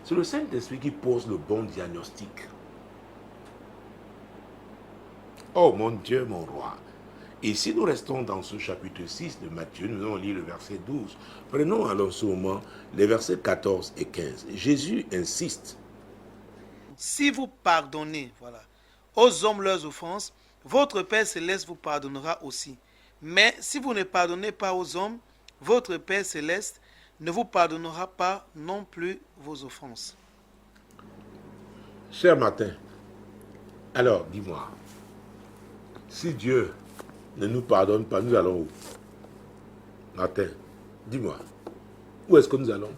C'est le Saint-Esprit qui pose le bon diagnostic. Oh mon Dieu, mon roi. Et si nous restons dans ce chapitre 6 de Matthieu, nous allons lire le verset 12. Prenons alors ce moment les versets 14 et 15. Jésus insiste. Si vous pardonnez, aux hommes leurs offenses, votre Père Céleste vous pardonnera aussi. Mais si vous ne pardonnez pas aux hommes, votre Père Céleste ne vous pardonnera pas non plus vos offenses. Cher Martin, alors dis-moi, si Dieu ne nous pardonne pas, nous allons où? Martin, dis-moi, où est-ce que nous allons?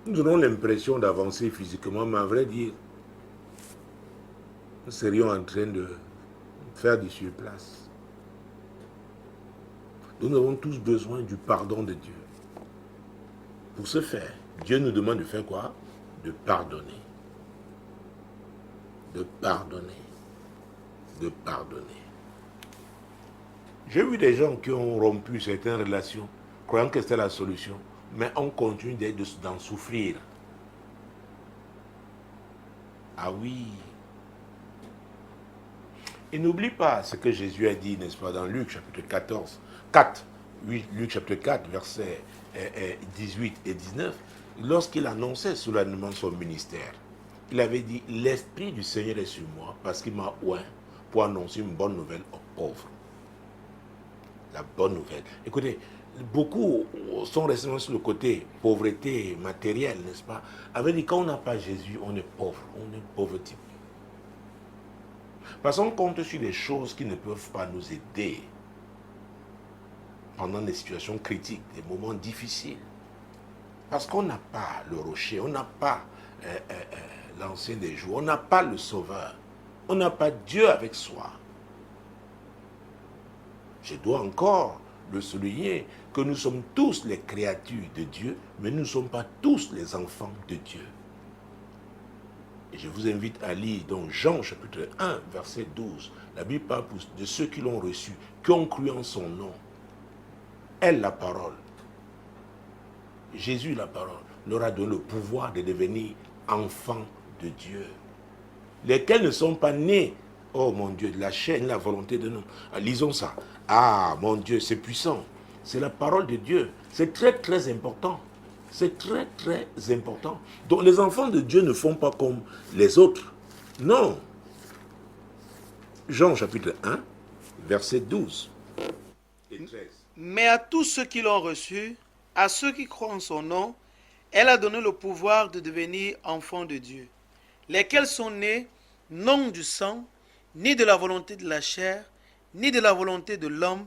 Nous aurons l'impression d'avancer physiquement, mais à vrai dire, nous serions en train de faire du surplace. Nous avons tous besoin du pardon de Dieu. Pour ce faire, Dieu nous demande de faire quoi? De pardonner. De pardonner. De pardonner. J'ai vu des gens qui ont rompu certaines relations, croyant que c'était la solution, mais on continue d'en souffrir. Ah oui. Et n'oublie pas ce que Jésus a dit, n'est-ce pas, dans Luc chapitre 4, Luc chapitre 4, versets 18 et 19, lorsqu'il annonçait solennellement son ministère. Il avait dit, l'Esprit du Seigneur est sur moi, parce qu'il m'a oint pour annoncer une bonne nouvelle aux pauvres. La bonne nouvelle. Écoutez, beaucoup sont restés sur le côté pauvreté matérielle, n'est-ce pas? Avait dit, quand on n'a pas Jésus, on est pauvre, on est pauvre type. Parce qu'on compte sur des choses qui ne peuvent pas nous aider pendant des situations critiques, des moments difficiles. Parce qu'on n'a pas le rocher, on n'a pas l'ancien des jours, on n'a pas le sauveur, on n'a pas Dieu avec soi. Je dois encore le souligner que nous sommes tous les créatures de Dieu, mais nous ne sommes pas tous les enfants de Dieu. Et je vous invite à lire dans Jean chapitre 1, verset 12. La Bible parle de ceux qui l'ont reçu, qui ont cru en son nom. Elle, la parole, Jésus, la parole, leur a donné le pouvoir de devenir enfants de Dieu. Lesquels ne sont pas nés, oh mon Dieu, de la chair, de la volonté de nous. Lisons ça. Ah, mon Dieu, c'est puissant. C'est la parole de Dieu. C'est très, très important. C'est très, très important. Donc, les enfants de Dieu ne font pas comme les autres. Non. Jean chapitre 1, verset 12 et 13. Mais à tous ceux qui l'ont reçu, à ceux qui croient en son nom, elle a donné le pouvoir de devenir enfants de Dieu, lesquels sont nés non du sang, ni de la volonté de la chair, ni de la volonté de l'homme,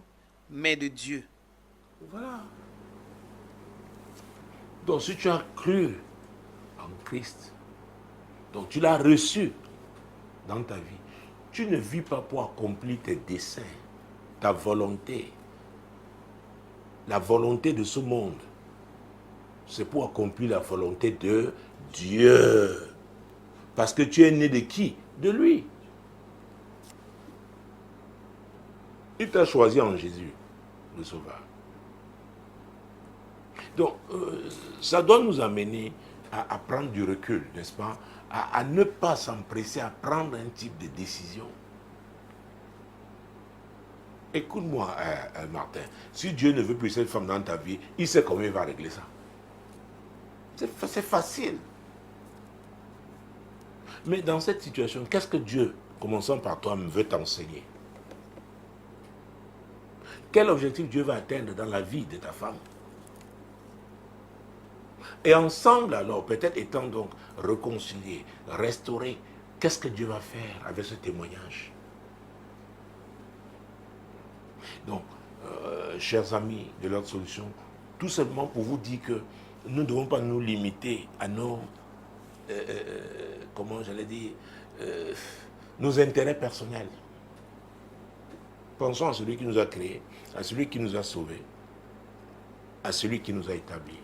mais de Dieu. Voilà. Donc si tu as cru en Christ, donc tu l'as reçu dans ta vie, tu ne vis pas pour accomplir tes desseins, ta volonté, la volonté de ce monde. C'est pour accomplir la volonté de Dieu. Parce que tu es né de qui? De lui. Il t'a choisi en Jésus, le Sauveur. Donc, ça doit nous amener à prendre du recul, n'est-ce pas? À ne pas s'empresser à prendre un type de décision. Écoute-moi, Martin, si Dieu ne veut plus cette femme dans ta vie, il sait comment il va régler ça. C'est facile. Mais dans cette situation, qu'est-ce que Dieu, commençant par toi, veut t'enseigner? Quel objectif Dieu va atteindre dans la vie de ta femme? Et ensemble, alors, peut-être étant donc réconciliés, restaurés, qu'est-ce que Dieu va faire avec ce témoignage? Donc, chers amis de l'autre solution, tout simplement pour vous dire que nous ne devons pas nous limiter à nos, comment j'allais dire, nos intérêts personnels. Pensons à celui qui nous a créés, à celui qui nous a sauvés, à celui qui nous a établis.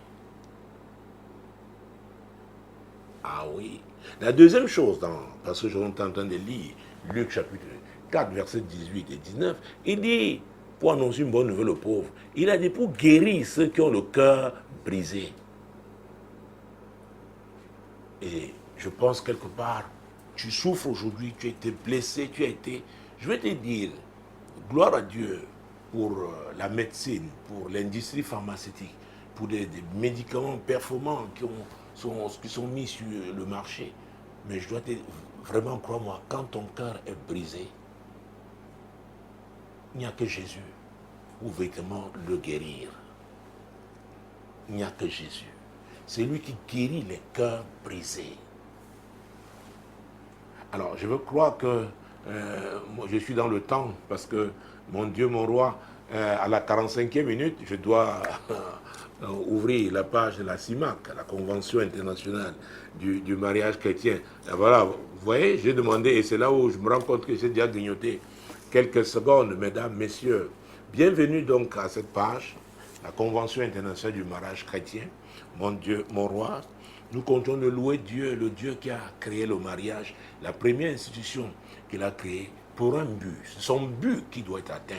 Ah oui. La deuxième chose, parce que je suis en train de lire Luc chapitre 4, versets 18 et 19, il dit, pour annoncer une bonne nouvelle aux pauvres, il a dit pour guérir ceux qui ont le cœur brisé. Et je pense quelque part, tu souffres aujourd'hui, tu as été blessé, tu as été... Je vais te dire, gloire à Dieu pour la médecine, pour l'industrie pharmaceutique, pour des médicaments performants qui sont mis sur le marché. Mais je dois te vraiment, crois-moi, quand ton cœur est brisé, il n'y a que Jésus pour véritablement le guérir. Il n'y a que Jésus. C'est lui qui guérit les cœurs brisés. Alors, je veux croire que moi, je suis dans le temps parce que, mon Dieu, mon roi, à la 45e minute, je dois ouvrir la page de la CIMAC, la Convention internationale du mariage chrétien. Et voilà, vous voyez, j'ai demandé, et c'est là où je me rends compte que j'ai déjà grignoté quelques secondes, mesdames, messieurs. Bienvenue donc à cette page, la Convention internationale du mariage chrétien. Mon Dieu, mon roi, nous comptons de louer Dieu, le Dieu qui a créé le mariage, la première institution qu'il a créée pour un but. C'est son but qui doit être atteint.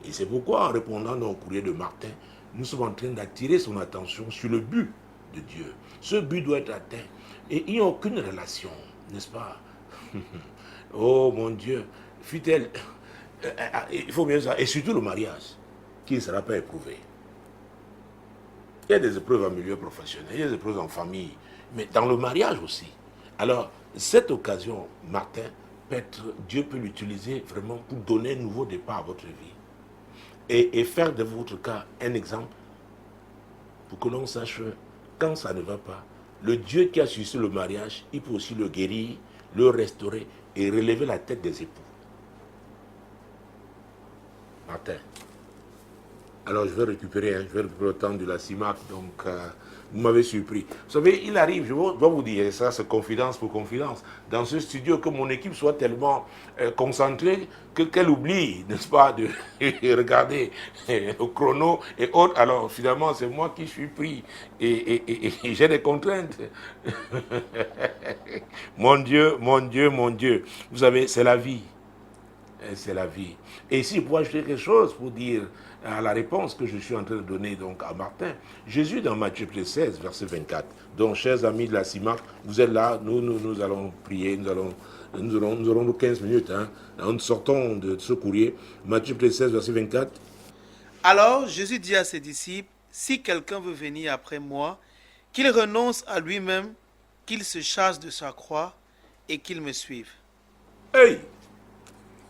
Et c'est pourquoi, en répondant au courrier de Martin, nous sommes en train d'attirer son attention sur le but de Dieu. Ce but doit être atteint. Et il n'y a aucune relation, n'est-ce pas? Oh mon Dieu, fut-elle... il faut bien ça. Et surtout le mariage, qui ne sera pas éprouvé. Il y a des épreuves en milieu professionnel, il y a des épreuves en famille, mais dans le mariage aussi. Alors, cette occasion, Martin, Dieu peut l'utiliser vraiment pour donner un nouveau départ à votre vie. Et faire de votre cas un exemple pour que l'on sache quand ça ne va pas. Le Dieu qui a suscité le mariage, il peut aussi le guérir, le restaurer et relever la tête des époux. Martin. Alors je vais récupérer le temps de la CIMAC, donc vous m'avez surpris. Vous savez, il arrive, je dois vous dire, ça c'est confidence pour confidence, dans ce studio que mon équipe soit tellement concentrée qu'elle oublie, n'est-ce pas, de regarder le chrono et autres. Alors finalement c'est moi qui suis pris et j'ai des contraintes. Mon Dieu, mon Dieu, mon Dieu. Vous savez, c'est la vie. C'est la vie. Et si je peux ajouter quelque chose pour dire à la réponse que je suis en train de donner donc à Martin, Jésus dans Matthieu 16, verset 24. Donc, chers amis de la CIMAC, vous êtes là, nous allons prier, nous aurons nos 15 minutes. Nous sortons de ce courrier. Matthieu 16, verset 24. Alors Jésus dit à ses disciples, si quelqu'un veut venir après moi, qu'il renonce à lui-même, qu'il se charge de sa croix et qu'il me suive. Hey!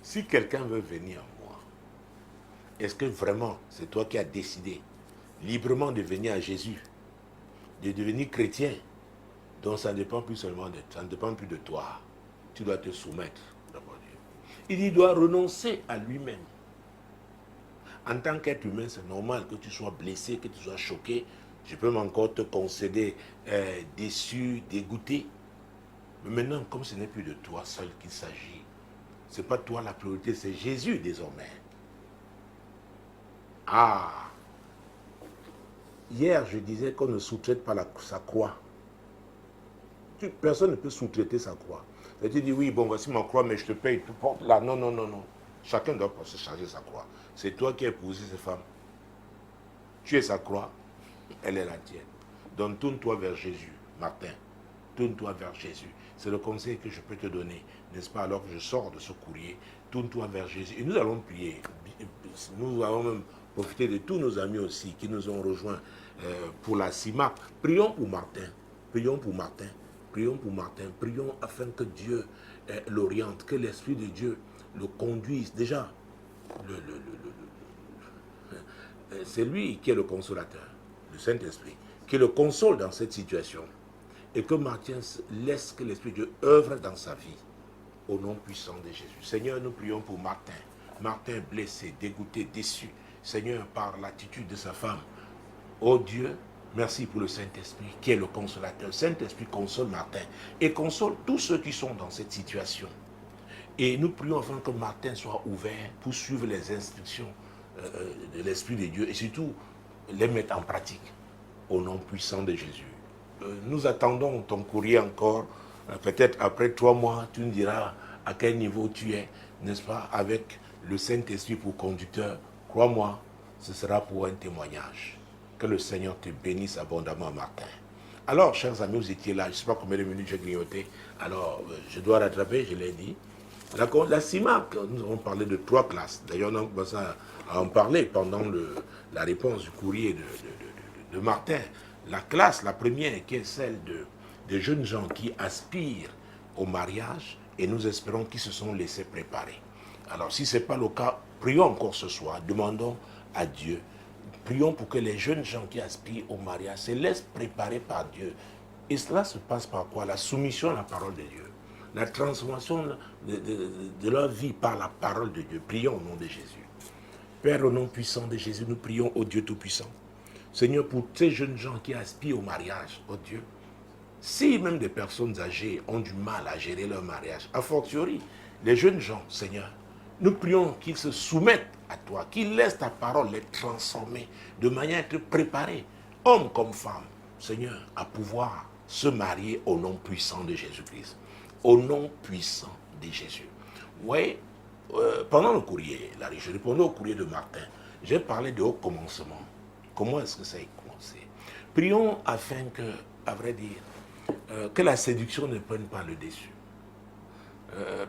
Si quelqu'un veut venir à moi, est-ce que vraiment c'est toi qui as décidé librement de venir à Jésus, de devenir chrétien? Donc ça ne dépend plus seulement de ça ne dépend plus de toi. Tu dois te soumettre d'abord à Dieu. Il doit renoncer à lui-même. En tant qu'être humain, c'est normal que tu sois blessé, que tu sois choqué. Je peux encore te concéder déçu, dégoûté. Mais maintenant, comme ce n'est plus de toi seul qu'il s'agit, ce n'est pas toi la priorité, c'est Jésus désormais. Ah! Hier, je disais qu'on ne sous-traite pas sa croix. Personne ne peut sous-traiter sa croix. Et tu dis, oui, bon, voici ma croix, mais je te paye. Tu portes là. Non, non, non, non. Chacun doit se charger sa croix. C'est toi qui as épousé cette femme. Tu es sa croix, elle est la tienne. Donc, tourne-toi vers Jésus, Martin. Tourne-toi vers Jésus. C'est le conseil que je peux te donner, n'est-ce pas, alors que je sors de ce courrier. Tourne-toi vers Jésus. Et nous allons prier. Nous allons même profiter de tous nos amis aussi qui nous ont rejoints pour la CIMAC. Prions pour Martin. Prions pour Martin. Prions pour Martin. Prions afin que Dieu l'oriente, que l'Esprit de Dieu le conduise. Déjà, c'est lui qui est le consolateur, le Saint-Esprit, qui le console dans cette situation. Et que Martin laisse que l'Esprit de Dieu œuvre dans sa vie, au nom puissant de Jésus. Seigneur, nous prions pour Martin. Martin blessé, dégoûté, déçu. Seigneur, par l'attitude de sa femme. Oh Dieu, merci pour le Saint-Esprit, qui est le consolateur. Le Saint-Esprit console Martin et console tous ceux qui sont dans cette situation. Et nous prions afin que Martin soit ouvert pour suivre les instructions de l'Esprit de Dieu et surtout les mettre en pratique, au nom puissant de Jésus. Nous attendons ton courrier encore. Peut-être après 3 mois, tu nous diras à quel niveau tu es, n'est-ce pas, avec le Saint-Esprit pour conducteur. Crois-moi, ce sera pour un témoignage. Que le Seigneur te bénisse abondamment, Martin. Alors, chers amis, vous étiez là, je ne sais pas combien de minutes j'ai grignoté. Alors, je dois rattraper, je l'ai dit. La CIMAC, nous avons parlé de 3 classes. D'ailleurs, on a commencé à en parler pendant la réponse du courrier de Martin. La classe, la première, qui est celle des jeunes gens qui aspirent au mariage et nous espérons qu'ils se sont laissés préparer. Alors, si ce n'est pas le cas, prions encore ce soir, demandons à Dieu, prions pour que les jeunes gens qui aspirent au mariage se laissent préparer par Dieu. Et cela se passe par quoi? La soumission à la parole de Dieu. la transformation de leur vie par la parole de Dieu. Prions au nom de Jésus. Père, au nom puissant de Jésus, nous prions au Dieu Tout-Puissant. Seigneur, pour ces jeunes gens qui aspirent au mariage, oh Dieu, si même des personnes âgées ont du mal à gérer leur mariage, a fortiori, les jeunes gens, Seigneur, nous prions qu'ils se soumettent à toi, qu'ils laissent ta parole les transformer de manière à être préparés, hommes comme femmes, Seigneur, à pouvoir se marier au nom puissant de Jésus-Christ. Au nom puissant de Jésus. Oui, pendant le courrier, là, je répondais au courrier de Martin, j'ai parlé de haut commencement. Comment est-ce que ça a commencé? Prions afin que, à vrai dire, que la séduction ne prenne pas le dessus.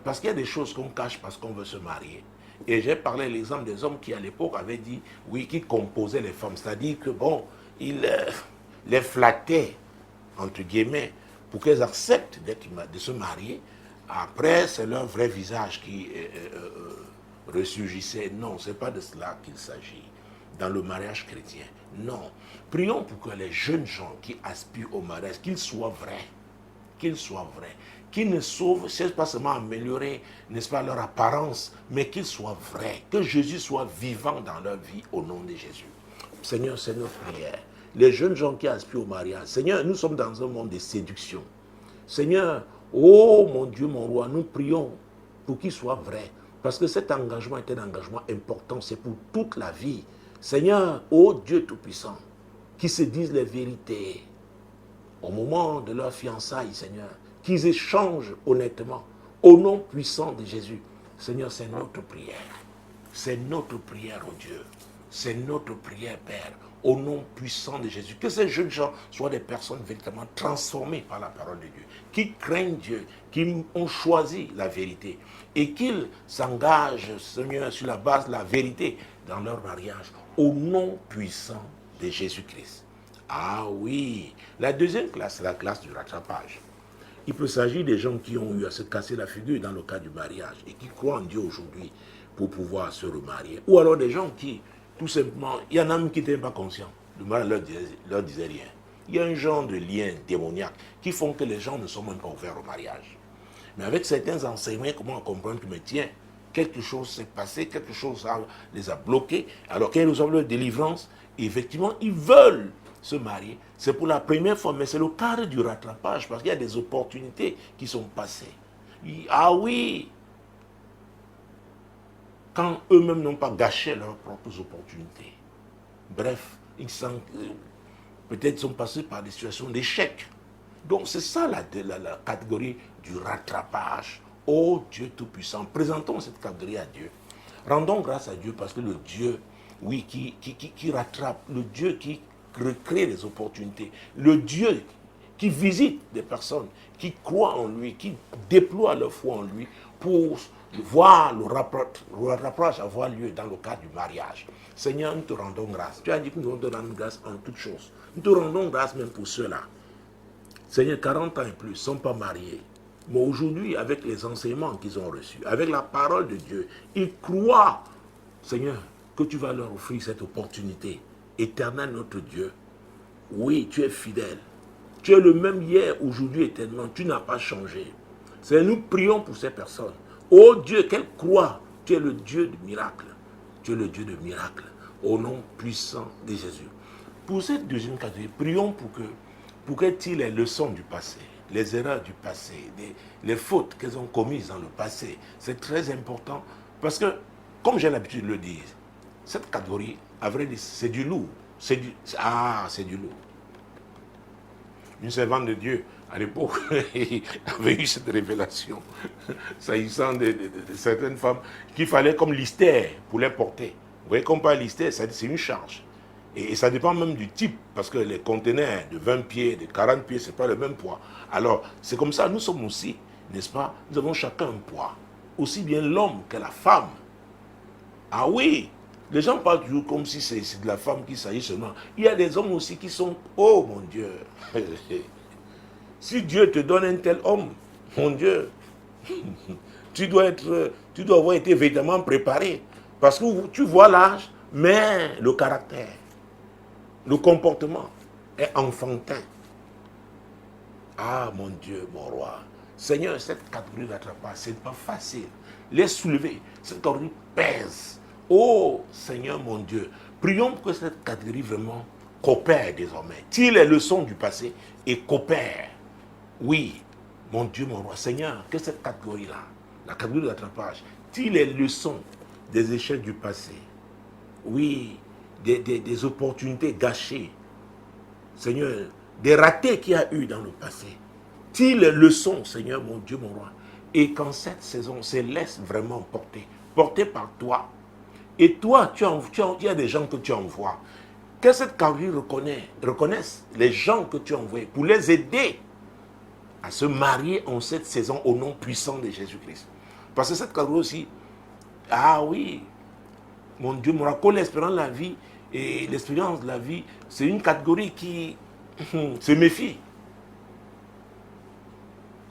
Parce qu'il y a des choses qu'on cache parce qu'on veut se marier. Et j'ai parlé de l'exemple des hommes qui, à l'époque, avaient dit, oui, qui composaient les femmes. C'est-à-dire que, bon, ils les flattaient, entre guillemets, pour qu'elles acceptent de se marier. Après, c'est leur vrai visage qui ressurgissait. Non, ce n'est pas de cela qu'il s'agit dans le mariage chrétien. Non. Prions pour que les jeunes gens qui aspirent au mariage, qu'ils soient vrais. Qu'ils soient vrais. Qu'ils ne sauvent, c'est pas seulement améliorer, n'est-ce pas, leur apparence, mais qu'ils soient vrais. Que Jésus soit vivant dans leur vie au nom de Jésus. Seigneur, c'est notre prière. Les jeunes gens qui aspirent au mariage. Seigneur, nous sommes dans un monde de séduction. Seigneur, oh mon Dieu, mon roi, nous prions pour qu'il soit vrai. Parce que cet engagement est un engagement important, c'est pour toute la vie. Seigneur, oh Dieu Tout-Puissant, qui se disent les vérités au moment de leur fiançailles, Seigneur, qu'ils échangent honnêtement au nom puissant de Jésus. Seigneur, c'est notre prière. C'est notre prière, oh Dieu. C'est notre prière, Père, au nom puissant de Jésus. Que ces jeunes gens soient des personnes véritablement transformées par la parole de Dieu, qui craignent Dieu, qui ont choisi la vérité et qu'ils s'engagent, Seigneur, sur la base de la vérité dans leur mariage, au nom puissant de Jésus-Christ. Ah oui, la deuxième classe, c'est la classe du rattrapage. Il peut s'agir des gens qui ont eu à se casser la figure dans le cas du mariage et qui croient en Dieu aujourd'hui pour pouvoir se remarier. Ou alors des gens qui, tout simplement, il y en a même qui n'étaient pas conscients. Le mariage leur disait rien. Il y a un genre de liens démoniaques qui font que les gens ne sont même pas ouverts au mariage. Mais avec certains enseignements, comment comprendre que, mais tiens, quelque chose s'est passé, quelque chose les a bloqués, alors qu'ils reçoivent leur délivrance, et effectivement, ils veulent se marier. C'est pour la première fois, mais c'est le cadre du rattrapage, parce qu'il y a des opportunités qui sont passées. Ah oui, quand eux-mêmes n'ont pas gâché leurs propres opportunités. Bref, ils peut-être sont passés par des situations d'échec. Donc c'est ça la catégorie du rattrapage. Oh Dieu Tout-Puissant, présentons cette catégorie à Dieu. Rendons grâce à Dieu parce que le Dieu, oui, qui rattrape, le Dieu qui recrée des opportunités, le Dieu qui visite des personnes, qui croient en lui, qui déploient leur foi en lui pour voir le rattrapage avoir lieu dans le cadre du mariage. Seigneur, nous te rendons grâce. Tu as dit que nous te rendons grâce en toutes choses. Nous te rendons grâce même pour ceux-là. Seigneur, 40 ans et plus, ne sont pas mariés. Mais aujourd'hui, avec les enseignements qu'ils ont reçus, avec la parole de Dieu, ils croient, Seigneur, que tu vas leur offrir cette opportunité. Éternel notre Dieu, oui, tu es fidèle. Tu es le même hier, aujourd'hui, éternellement. Tu n'as pas changé. Seigneur, nous prions pour ces personnes. Oh Dieu, qu'elles croient, tu es le Dieu de miracles. Tu es le Dieu de miracles. Au nom puissant de Jésus. Pour cette deuxième catégorie, prions pour qu'elles tirent les leçons du passé, les erreurs du passé, les fautes qu'elles ont commises dans le passé. C'est très important parce que, comme j'ai l'habitude de le dire, cette catégorie, à vrai dire, c'est du lourd. C'est du lourd. Une servante de Dieu, à l'époque, avait eu cette révélation, s'agissant de certaines femmes, qu'il fallait comme lister pour les porter. Vous voyez, comme pas lister, c'est une charge. Et ça dépend même du type, parce que les conteneurs de 20 pieds, de 40 pieds, ce n'est pas le même poids. Alors, c'est comme ça, nous sommes aussi, n'est-ce pas? Nous avons chacun un poids. Aussi bien l'homme que la femme. Ah oui, les gens parlent toujours comme si c'est de la femme qu'il s'agit seulement. Il y a des hommes aussi qui sont, oh mon Dieu. Si Dieu te donne un tel homme, mon Dieu, tu dois avoir été véritablement préparé. Parce que tu vois l'âge, mais le caractère, le comportement est enfantin. Ah mon Dieu, mon roi, Seigneur, cette catégorie d'attrapage, ce n'est pas facile. Les soulever, cette catégorie pèse. Oh Seigneur mon Dieu, prions pour que cette catégorie vraiment coopère désormais. Tire les leçons du passé et coopère. Oui, mon Dieu, mon roi, Seigneur, que cette catégorie-là, la catégorie d'attrapage, tire les leçons des échecs du passé. Oui, des opportunités gâchées. Seigneur, des ratés qu'il y a eu dans le passé. Tire les leçons, Seigneur, mon Dieu, mon roi. Et qu'en cette saison, se laisse vraiment porter par toi. Et toi, il y a des gens que tu envoies. Que cette catégorie reconnaisse les gens que tu as envoyés pour les aider à se marier en cette saison au nom puissant de Jésus-Christ. Parce que cette catégorie aussi, ah oui, mon Dieu, mon roi, l'espérance de la vie et l'expérience de la vie, c'est une catégorie qui se méfie.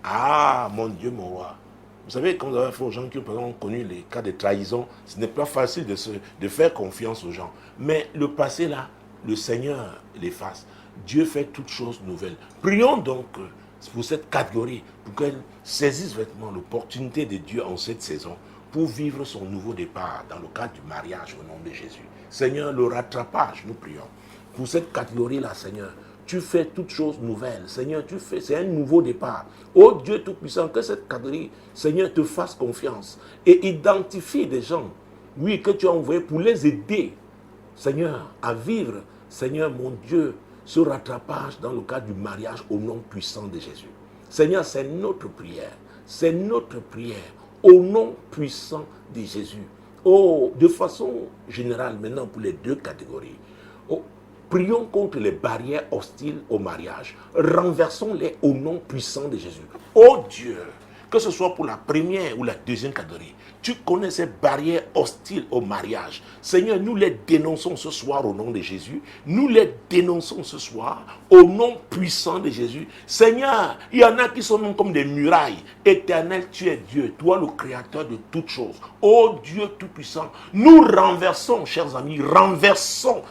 Ah, mon Dieu, mon roi. Vous savez, quand vous avez fait aux gens qui ont connu les cas de trahison, ce n'est pas facile de faire confiance aux gens. Mais le passé là, le Seigneur l'efface. Dieu fait toutes choses nouvelles. Prions donc pour cette catégorie, pour qu'elle saisisse vraiment l'opportunité de Dieu en cette saison, pour vivre son nouveau départ dans le cadre du mariage au nom de Jésus. Seigneur, le rattrapage, nous prions. Pour cette catégorie-là, Seigneur, tu fais toutes choses nouvelles. Seigneur, c'est un nouveau départ. Oh Dieu Tout-Puissant, que cette catégorie, Seigneur, te fasse confiance et identifie des gens, oui, que tu as envoyés pour les aider, Seigneur, à vivre, Seigneur, mon Dieu, ce rattrapage dans le cadre du mariage au nom puissant de Jésus. Seigneur, c'est notre prière. C'est notre prière au nom puissant de Jésus. Oh, de façon générale, maintenant, pour les deux catégories. Oh, prions contre les barrières hostiles au mariage. Renversons-les au nom puissant de Jésus. Oh Dieu, que ce soit pour la première ou la deuxième catégorie, tu connais ces barrières hostiles au mariage. Seigneur, nous les dénonçons ce soir au nom de Jésus. Nous les dénonçons ce soir au nom puissant de Jésus. Seigneur, il y en a qui sont comme des murailles. Éternel, tu es Dieu, toi le créateur de toutes choses. Oh Dieu Tout-Puissant, nous renversons, chers amis, renversons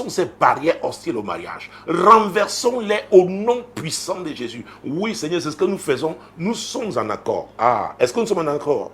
ces barrières hostiles au mariage. Renversons-les au nom puissant de Jésus. Oui, Seigneur, c'est ce que nous faisons. Nous sommes en accord. Ah, est-ce que nous sommes en accord?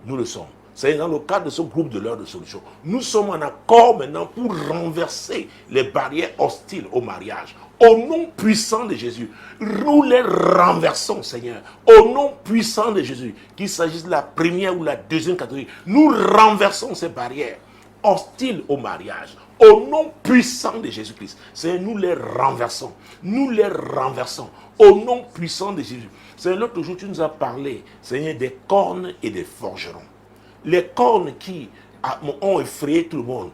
Nous le sommes. C'est dans le cadre de ce groupe de l'heure de solution. Nous sommes en accord maintenant pour renverser les barrières hostiles au mariage. Au nom puissant de Jésus, nous les renversons, Seigneur. Au nom puissant de Jésus, qu'il s'agisse de la première ou la deuxième catégorie, nous renversons ces barrières hostiles au mariage. Au nom puissant de Jésus-Christ, Seigneur, nous les renversons. Nous les renversons. Au nom puissant de Jésus. Seigneur, l'autre jour, tu nous as parlé, Seigneur, des cornes et des forgerons. Les cornes qui ont effrayé tout le monde.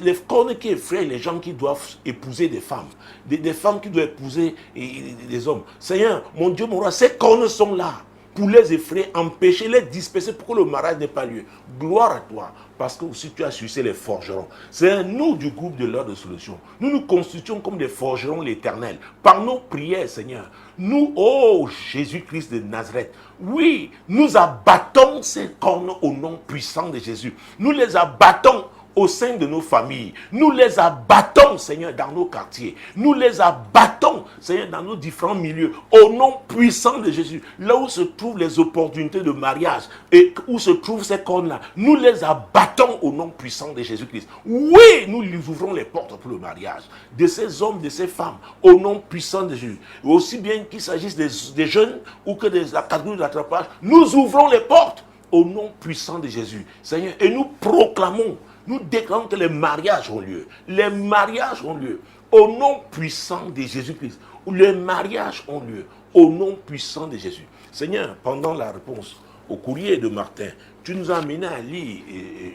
Les cornes qui effrayent les gens qui doivent épouser des femmes. Des femmes qui doivent épouser des hommes. Seigneur, mon Dieu, mon roi, ces cornes sont là pour les effrayer, empêcher, les disperser pour que le mariage n'ait pas lieu. Gloire à toi, parce que aussi tu as suscité les forgerons. C'est nous du groupe de l'heure de solution. Nous nous constituons comme des forgerons l'Éternel. Par nos prières, Seigneur, nous, oh Jésus-Christ de Nazareth, oui, nous abattons ces cornes au nom puissant de Jésus. Nous les abattons au sein de nos familles. Nous les abattons, Seigneur, dans nos quartiers. Nous les abattons, Seigneur, dans nos différents milieux. Au nom puissant de Jésus. Là où se trouvent les opportunités de mariage et où se trouvent ces cornes-là, nous les abattons au nom puissant de Jésus-Christ. Oui, nous lui ouvrons les portes pour le mariage de ces hommes, de ces femmes, au nom puissant de Jésus. Aussi bien qu'il s'agisse des jeunes ou que de la catégorie de l'attrapage, nous ouvrons les portes au nom puissant de Jésus. Seigneur, et nous proclamons, nous déclarons que les mariages ont lieu. Les mariages ont lieu au nom puissant de Jésus-Christ. Les mariages ont lieu au nom puissant de Jésus. Seigneur, pendant la réponse au courrier de Martin, tu nous as amené à lire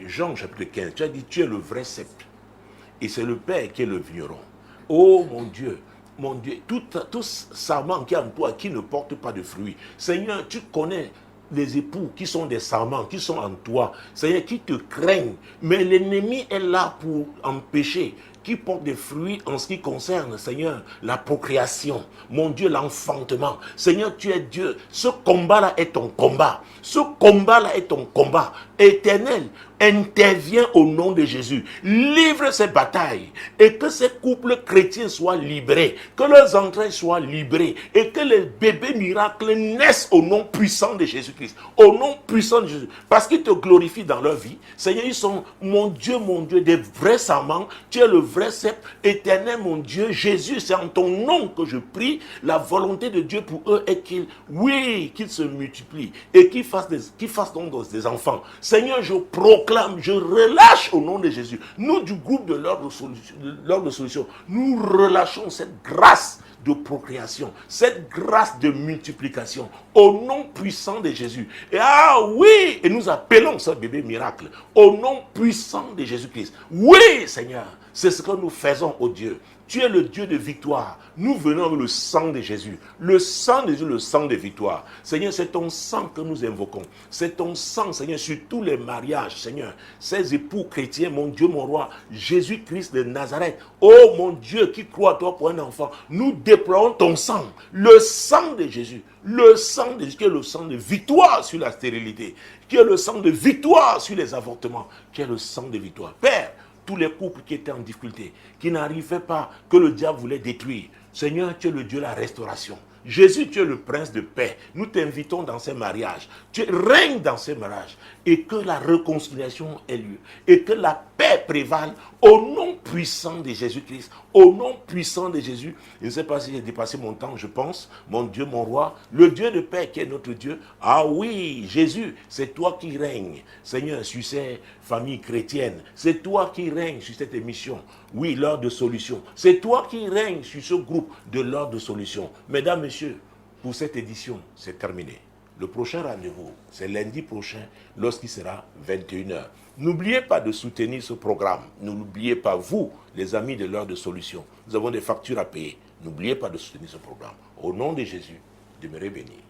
Jean chapitre 15. Tu as dit, tu es le vrai cep. Et c'est le Père qui est le vigneron. Oh mon Dieu, tout sarment qui est en toi, qui ne porte pas de fruits. Seigneur, tu connais les époux qui sont des sarments, qui sont en toi, Seigneur, qui te craignent. Mais l'ennemi est là pour empêcher, qui porte des fruits en ce qui concerne, Seigneur, la procréation. Mon Dieu, l'enfantement. Seigneur, tu es Dieu. Ce combat-là est ton combat. Ce combat-là est ton combat. éternel intervient au nom de Jésus. Livre ces batailles et que ces couples chrétiens soient libérés, que leurs entrailles soient libérées et que les bébés miracles naissent au nom puissant de Jésus-Christ. Au nom puissant de Jésus. Parce qu'ils te glorifient dans leur vie. Seigneur, ils sont, mon Dieu, des vrais serments. Tu es le vrai cep éternel, mon Dieu. Jésus, c'est en ton nom que je prie. La volonté de Dieu pour eux est qu'ils se multiplient et qu'ils fassent donc des enfants. Seigneur, je proclame, je relâche au nom de Jésus. Nous, du groupe de l'ordre de solution, nous relâchons cette grâce de procréation, cette grâce de multiplication, au nom puissant de Jésus. Et nous appelons ce bébé miracle, au nom puissant de Jésus-Christ. Oui, Seigneur, c'est ce que nous faisons, oh Dieu. Tu es le Dieu de victoire. Nous venons avec le sang de Jésus. Le sang de Jésus, le sang de victoire. Seigneur, c'est ton sang que nous invoquons. C'est ton sang, Seigneur, sur tous les mariages, Seigneur. Ces époux chrétiens, mon Dieu, mon roi, Jésus-Christ de Nazareth. Oh mon Dieu, qui croit à toi pour un enfant. Nous déployons ton sang. Le sang de Jésus. Le sang de Jésus, qui est le sang de victoire sur la stérilité. Qui est le sang de victoire sur les avortements. Qui est le sang de victoire. Père, tous les couples qui étaient en difficulté, qui n'arrivaient pas, que le diable voulait détruire. Seigneur, tu es le Dieu de la restauration. Jésus, tu es le prince de paix. Nous t'invitons dans ces mariages. Tu règnes dans ces mariages. Et que la réconciliation ait lieu. Et que la paix prévale au nom puissant de Jésus-Christ. Au nom puissant de Jésus. Je ne sais pas si j'ai dépassé mon temps, je pense. Mon Dieu, mon roi. Le Dieu de paix qui est notre Dieu. Ah oui, Jésus, c'est toi qui règnes. Seigneur, sur ces familles chrétiennes. C'est toi qui règnes sur cette émission. Oui, l'heure de solution. C'est toi qui règnes sur ce groupe de l'heure de solution. Mesdames, messieurs, pour cette édition, c'est terminé. Le prochain rendez-vous, c'est lundi prochain, lorsqu'il sera 21h. N'oubliez pas de soutenir ce programme. N'oubliez pas, vous, les amis de l'heure de solution. Nous avons des factures à payer. N'oubliez pas de soutenir ce programme. Au nom de Jésus, demeurez bénis.